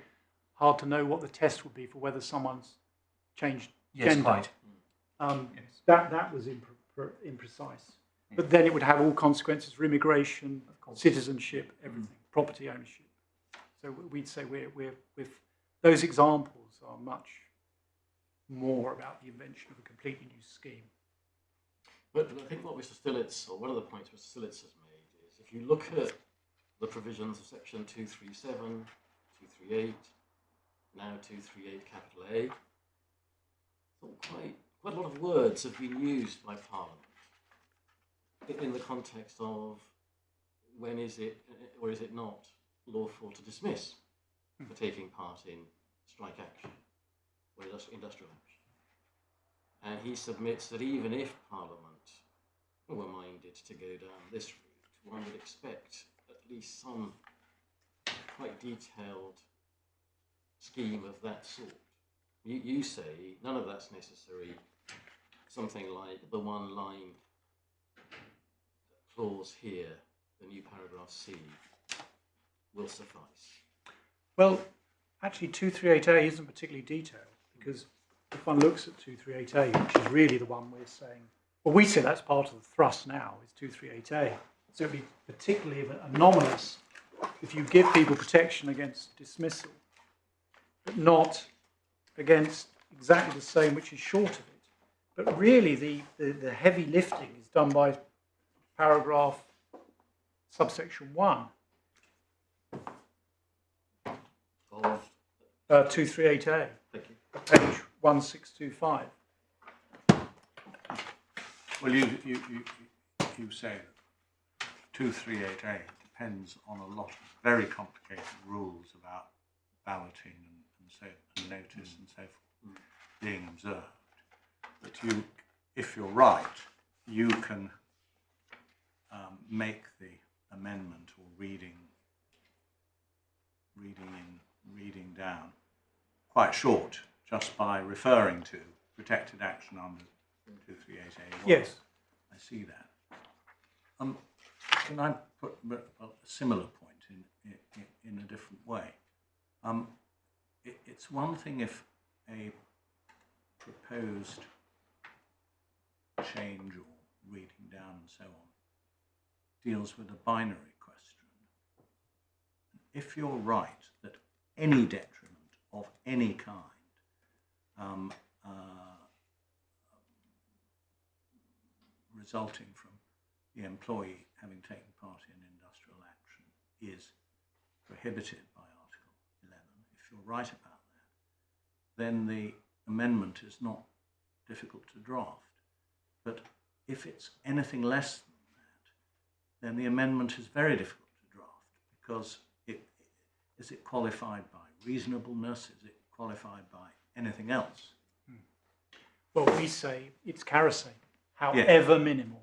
hard to know what the test would be for whether someone's changed Yes, gender. quite. Yes. That was imprecise. But then it would have all consequences for immigration, citizenship, everything, property ownership. So we'd say we're those examples are much more about the invention of a completely new scheme. But I think what Mr. Stillitz, or one of the points Mr. Stillitz has made, is if you look at the provisions of Section 237, 238, now 238 capital A, quite a lot of words have been used by Parliament in the context of when is it or is it not lawful to dismiss for taking part in strike action or industrial action. And he submits that even if Parliament were minded to go down this route, one would expect at least some quite detailed scheme of that sort. You say none of that's necessary. Something like the one line clause here, the new paragraph C, will suffice. Well, actually 238A isn't particularly detailed, because if one looks at 238A, which is really the one we're saying, well, we say that's part of the thrust now, is 238A. So it'd be particularly anomalous if you give people protection against dismissal, but not against exactly the same, which is short of it. But really, the heavy lifting is done by paragraph subsection 1 Of 238A, thank you. page 1625. Well, you say that 238A depends on a lot of very complicated rules about balloting and notice and so forth being observed. But if you're right, you can make the amendment or reading down quite short just by referring to protected action under 238A. Yes. I see that. Can I put a similar point in a different way? It's one thing if a proposed change or reading down and so on deals with a binary question. If you're right that any detriment of any kind resulting from the employee having taken part in industrial action is prohibited by Article 11, if you're right about that, then the amendment is not difficult to draft. But if it's anything less than that, then the amendment is very difficult to draft, because is it qualified by reasonableness? Is it qualified by anything else? Well, we say it's Karasay, however minimal.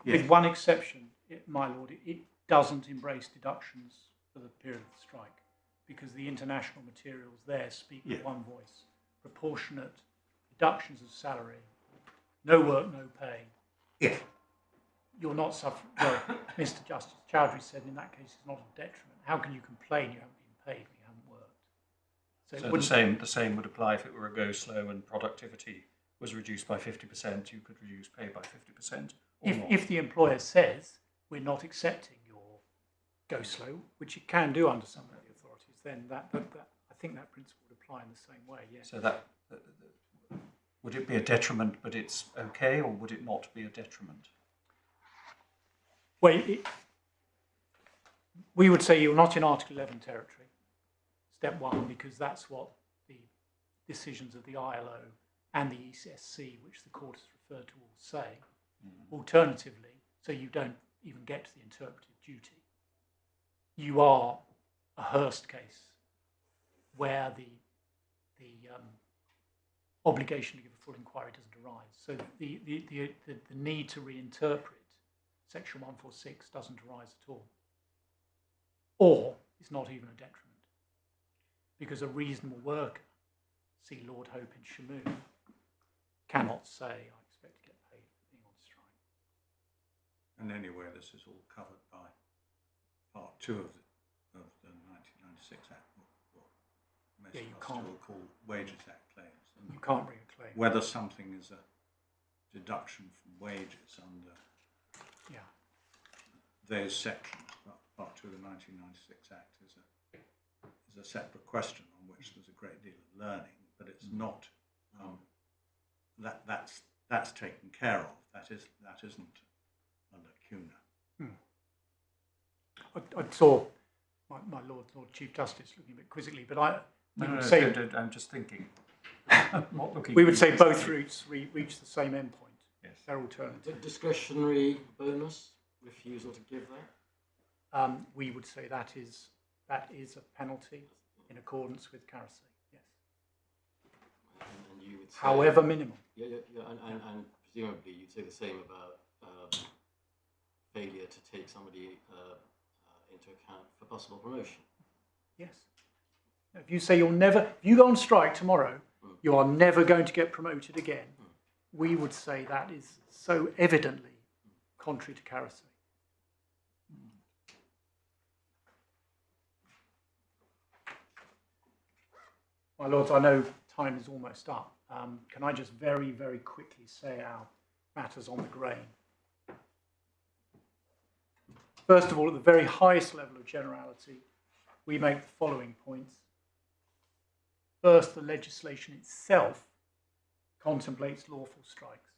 With one exception, my lord, it doesn't embrace deductions for the period of the strike, because the international materials there speak with one voice. Proportionate deductions of salary, no work, no pay. Yeah. You're not suffering. Well, Mr. Justice Choudhury said in that case it's not a detriment. How can you complain you haven't been paid when you haven't worked? So the same would apply if it were a go slow and productivity was reduced by 50%, you could reduce pay by 50%. If the employer says we're not accepting your go slow, which it can do under some of the authorities, then that I think that principle would apply in the same way. Yes. So that would it be a detriment, but it's okay, or would it not be a detriment? Well, we would say you're not in Article 11 territory, step one, because that's what the decisions of the ILO and the ECSC, which the court has referred to, all say. Alternatively, so you don't even get to the interpretive duty, you are a Hearst case where the obligation to give a full inquiry doesn't arise. So the need to reinterpret Section 146 doesn't arise at all. Or it's not even a detriment, because a reasonable worker, see Lord Hope in Shamoon, cannot say, I expect to get paid for being on strike. And anyway, this is all covered by Part 2 of the 1996 Act, what most of us still call Wages Act claims. And you can't bring a claim. Whether something is a deduction from wages under those sections, Part 2 of the 1996 Act is a separate question on which there's a great deal of learning, but it's not that's taken care of. That isn't a lacuna. I saw my Lord Chief Justice looking a bit quizzically, but I'm just thinking. Not looking. We would say both routes reach the same endpoint. Yes. They're alternative. Discretionary bonus, refusal to give that? We would say that is a penalty in accordance with Karasay. Yes. And you would say, however minimal. Yeah, and presumably you'd say the same about failure to take somebody into account for possible promotion. Yes. If you say if you go on strike tomorrow, you are never going to get promoted again, we would say that is so evidently contrary to Karasay. My lords, I know time is almost up. Can I just very, very quickly say our matters on the grain? First of all, at the very highest level of generality, we make the following points. First, the legislation itself contemplates lawful strikes.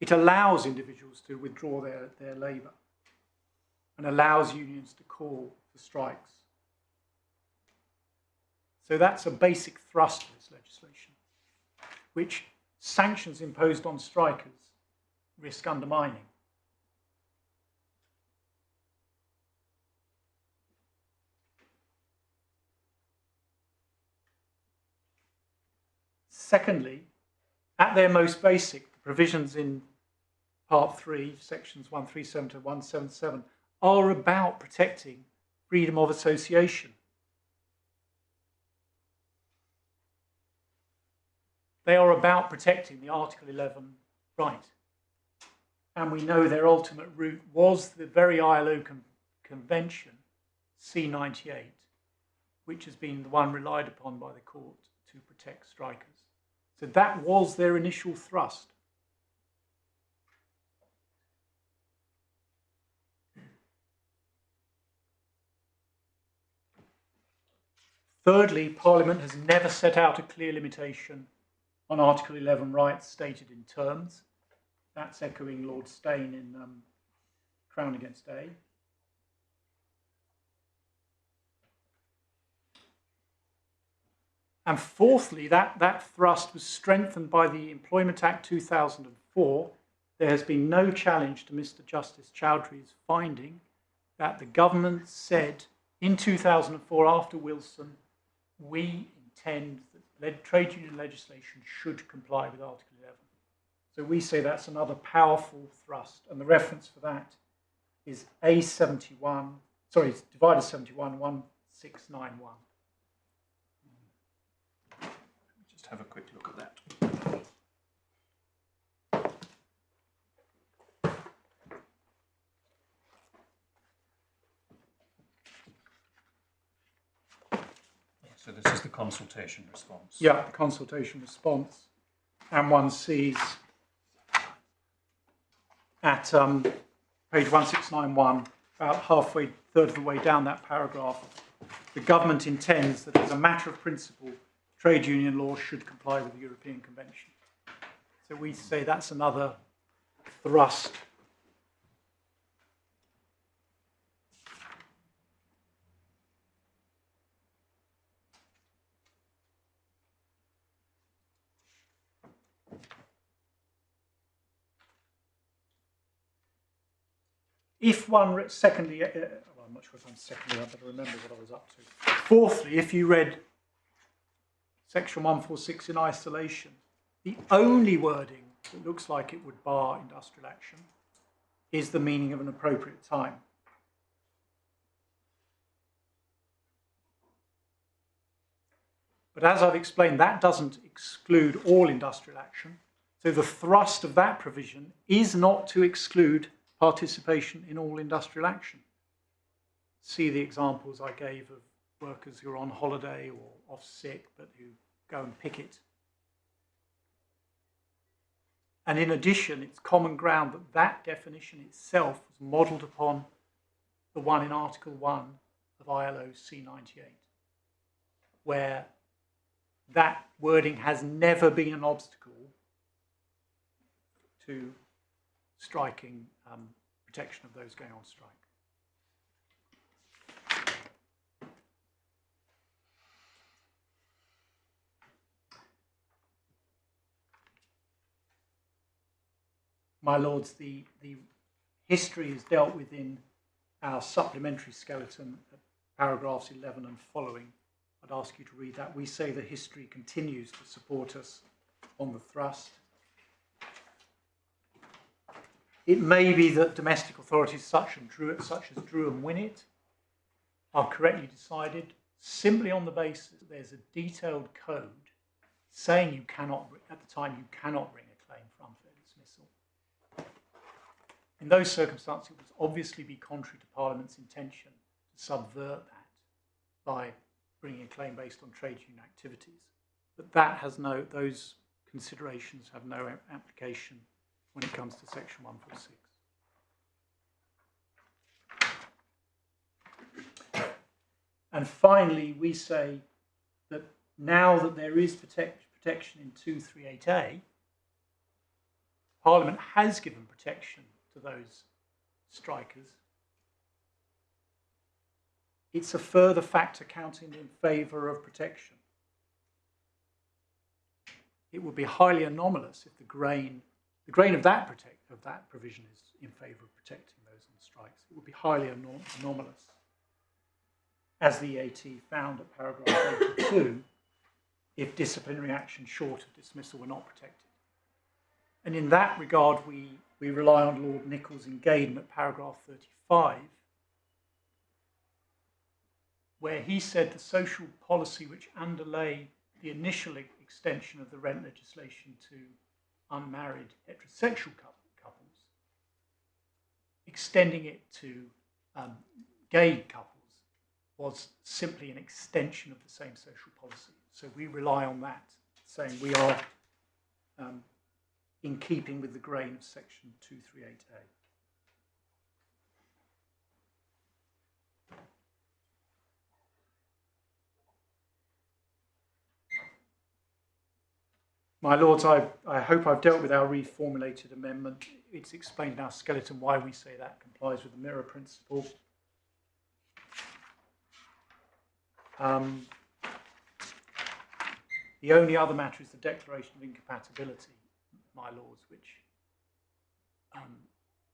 It allows individuals to withdraw their labour and allows unions to call for strikes. So that's a basic thrust of this legislation, which sanctions imposed on strikers risk undermining. Secondly, at their most basic, the provisions in Part 3, Sections 137 to 177, are about protecting freedom of association. They are about protecting the Article 11 right. And we know their ultimate route was the very ILO Convention, C98, which has been the one relied upon by the court to protect strikers. So that was their initial thrust. Thirdly, Parliament has never set out a clear limitation on Article 11 rights stated in terms. That's echoing Lord Steyn in Crown against A. And fourthly, that thrust was strengthened by the Employment Act 2004. There has been no challenge to Mr. Justice Choudhury's finding that the government said in 2004, after Wilson, we intend that trade union legislation should comply with Article 11. So we say that's another powerful thrust, and the reference for that is A71, sorry, it's divided 71, 1691. Just have a quick look at that. So this is the consultation response. Yeah, the consultation response. And one sees at page 1691, about halfway, third of the way down that paragraph, the government intends that as a matter of principle, trade union law should comply with the European Convention. So we say that's another thrust. If one, secondly, well, I'm not sure if I'm secondly, I better remember what I was up to. Fourthly, if you read section 146 in isolation, the only wording that looks like it would bar industrial action is the meaning of an appropriate time. But as I've explained, that doesn't exclude all industrial action. So the thrust of that provision is not to exclude participation in all industrial action. See the examples I gave of workers who are on holiday or off sick, but who go and picket. And in addition, it's common ground that that definition itself was modelled upon the one in Article 1 of ILO C98, where that wording has never been an obstacle to striking protection of those going on strike. My lords, the history is dealt with in our supplementary skeleton at paragraphs 11 and following. I'd ask you to read that. We say the history continues to support us on the thrust. It may be that domestic authorities such as Drew and Winnett are correctly decided simply on the basis that there's a detailed code saying you cannot, at the time, you cannot bring a claim for unfair dismissal. In those circumstances, it would obviously be contrary to Parliament's intention to subvert that by bringing a claim based on trade union activities. But that has no, those considerations have no application when it comes to section 146. And finally, we say that now that there is protection in 238A, Parliament has given protection to those strikers. It's a further factor counting in favour of protection. It would be highly anomalous if the grain of that provision is in favour of protecting those on strikes. It would be highly anomalous, as the EAT found at paragraph 82, if disciplinary action short of dismissal were not protected. And in that regard, we rely on Lord Nichols in Gaydon at paragraph 35, where he said the social policy which underlay the initial extension of the rent legislation to unmarried heterosexual couples, extending it to gay couples, was simply an extension of the same social policy. So we rely on that, saying we are in keeping with the grain of section 238A. My Lords, I hope I've dealt with our reformulated amendment. It's explained in our skeleton why we say that complies with the mirror principle. The only other matter is the declaration of incompatibility, my Lords, which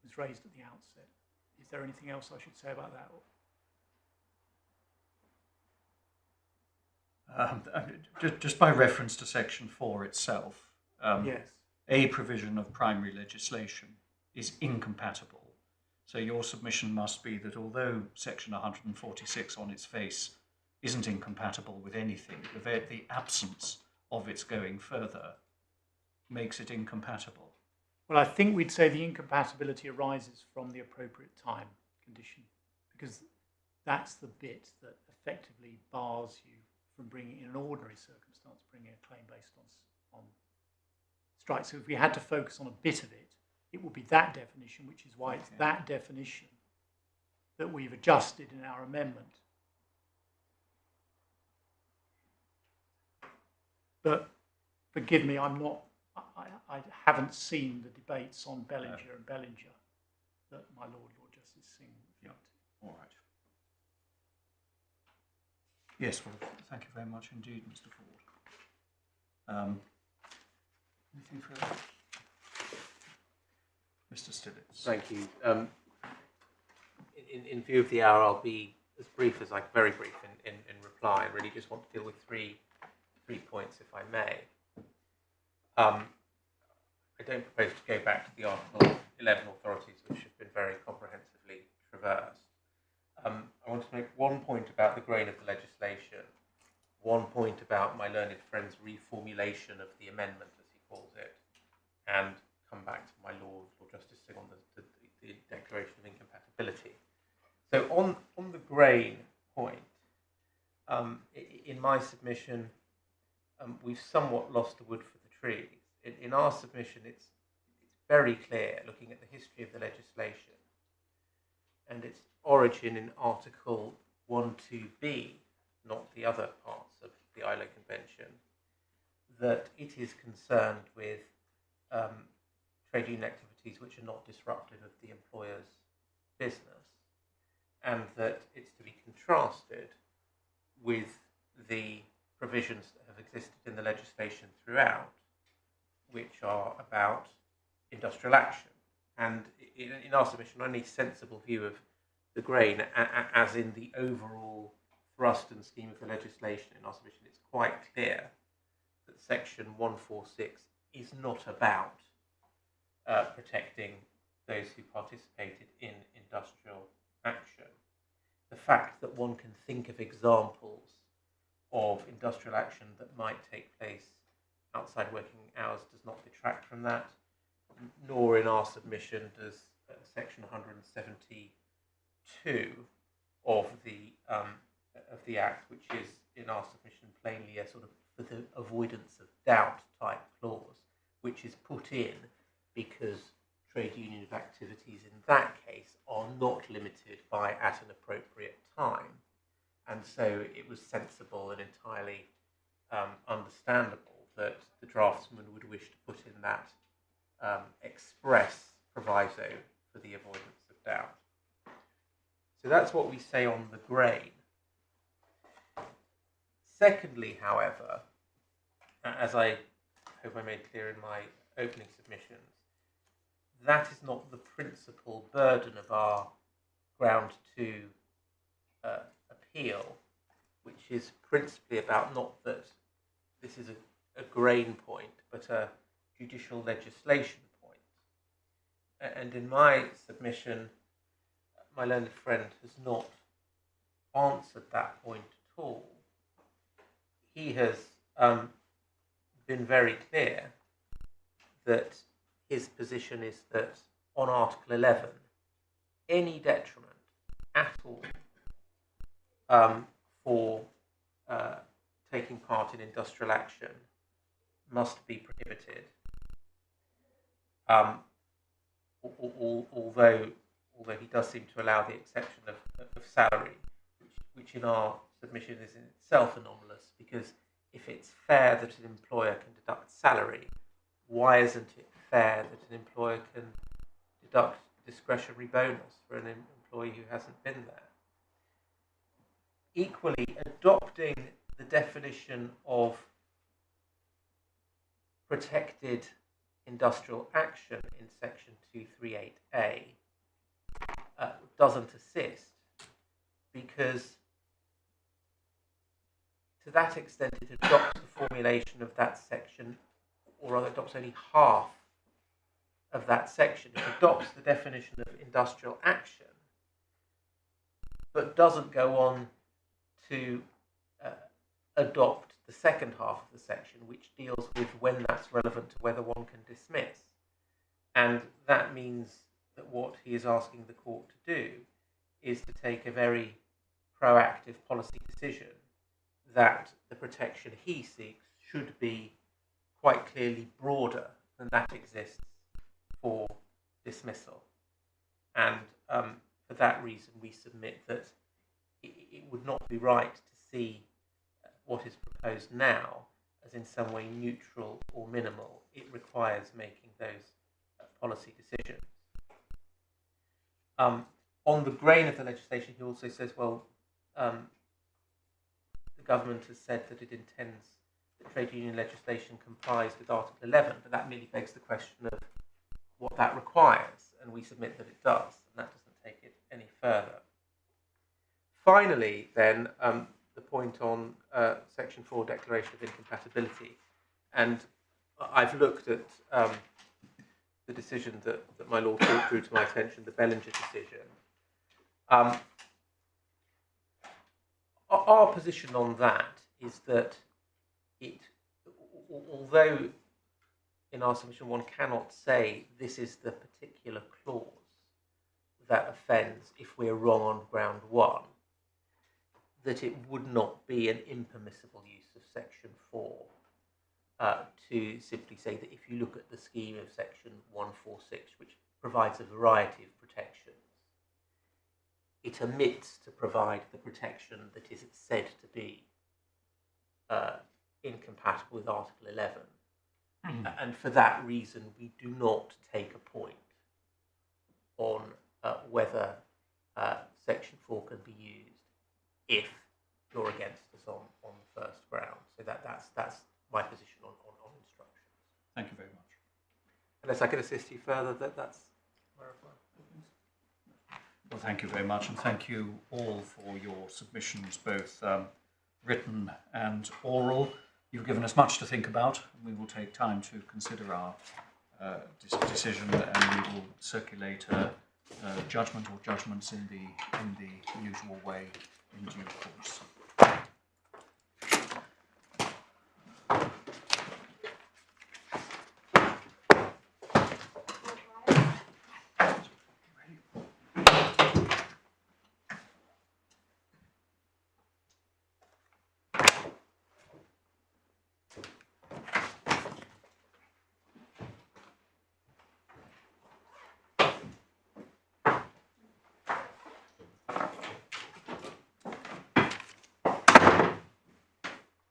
was raised at the outset. Is there anything else I should say about that? Just by reference to Section 4 itself, Yes. a provision of primary legislation is incompatible. So your submission must be that although Section 146 on its face isn't incompatible with anything, the absence of its going further makes it incompatible. Well, I think we'd say the incompatibility arises from the appropriate time condition, because that's the bit that effectively bars you from bringing, in an ordinary circumstance, bringing a claim based on strike. So if we had to focus on a bit of it, it would be that definition, which is why it's that definition that we've adjusted in our amendment. But forgive me, I haven't seen the debates on Bellinger and Bellinger that my Lord Justice Singh referred to. All right. Yes, well, thank you very much indeed, Mr. Ford. Anything further? Mr. Stillitz. Thank you. In view of the hour, I'll be as brief as very brief in reply. I really just want to deal with three points, if I may. I don't propose to go back to the Article 11 authorities, which have been very comprehensively traversed. I want to make one point about the grain of the legislation, one point about my learned friend's reformulation of the amendment, as he calls it, and come back to my Lord Justice Singh on the Declaration of Incompatibility. So on the grain point, in my submission, we've somewhat lost the wood for the trees. In our submission, it's very clear, looking at the history of the legislation and its origin in Article 1.2b, not the other parts of the ILO Convention, that it is concerned with trade union activities which are not disruptive of the employer's business, and that it's to be contrasted with the provisions that have existed in the legislation throughout, which are about industrial action. And in our submission, only sensible view of the grain, as in the overall thrust and scheme of the legislation, in our submission, it's quite clear that Section 146 is not about protecting those who participated in industrial action. The fact that one can think of examples of industrial action that might take place outside working hours does not detract from that, nor in our submission does Section 172 of the Act, which is in our submission plainly a sort of for the avoidance of doubt type clause, which is put in because trade union activities in that case are not limited by at an appropriate time. And so it was sensible and entirely understandable that the draftsman would wish to put in that express proviso for the avoidance of doubt. So that's what we say on the grain. Secondly, however, as I hope I made clear in my opening submissions, that is not the principal burden of our ground to appeal, which is principally about not that this is a grain point, but a judicial legislation point. And in my submission, my learned friend has not answered that point at all. He has been very clear that his position is that on Article 11, any detriment at all for taking part in industrial action must be prohibited. Although he does seem to allow the exception of salary, which in our submission is in itself anomalous, because if it's fair that an employer can deduct salary, why isn't it fair that an employer can deduct discretionary bonus for an employee who hasn't been there? Equally, adopting the definition of protected industrial action in section 238A doesn't assist, because to that extent it adopts the formulation of that section, or rather adopts only half of that section. It adopts the definition of industrial action, but doesn't go on to adopt the second half of the section, which deals with when that's relevant to whether one can dismiss. And that means that what he is asking the court to do is to take a very proactive policy decision that the protection he seeks should be quite clearly broader than that exists for dismissal. And for that reason, we submit that it would not be right to see what is proposed now as in some way neutral or minimal. It requires making those policy decisions. On the grain of the legislation, he also says, well, the government has said that it intends that trade union legislation complies with Article 11, but that merely begs the question of what that requires, and we submit that it does, and that doesn't take it any further. Finally, then, the point on Section 4, Declaration of Incompatibility, and I've looked at the decision that my Lord drew to my attention, the Bellinger decision. Our position on that is that although in our submission one cannot say this is the particular clause that offends if we're wrong on ground 1, that it would not be an impermissible use of Section 4 to simply say that if you look at the scheme of Section 146, which provides a variety of protections, it omits to provide the protection that is said to be incompatible with Article 11. And for that reason, we do not take a point on whether Section 4 can be used if you're against us on the first ground. So that's my position on instructions. Thank you very much. Unless I can assist you further, that's my reply. Well, thank you very much, and thank you all for your submissions, both written and oral. You've given us much to think about, and we will take time to consider our decision, and we will circulate a judgment or judgments in the usual way in due course.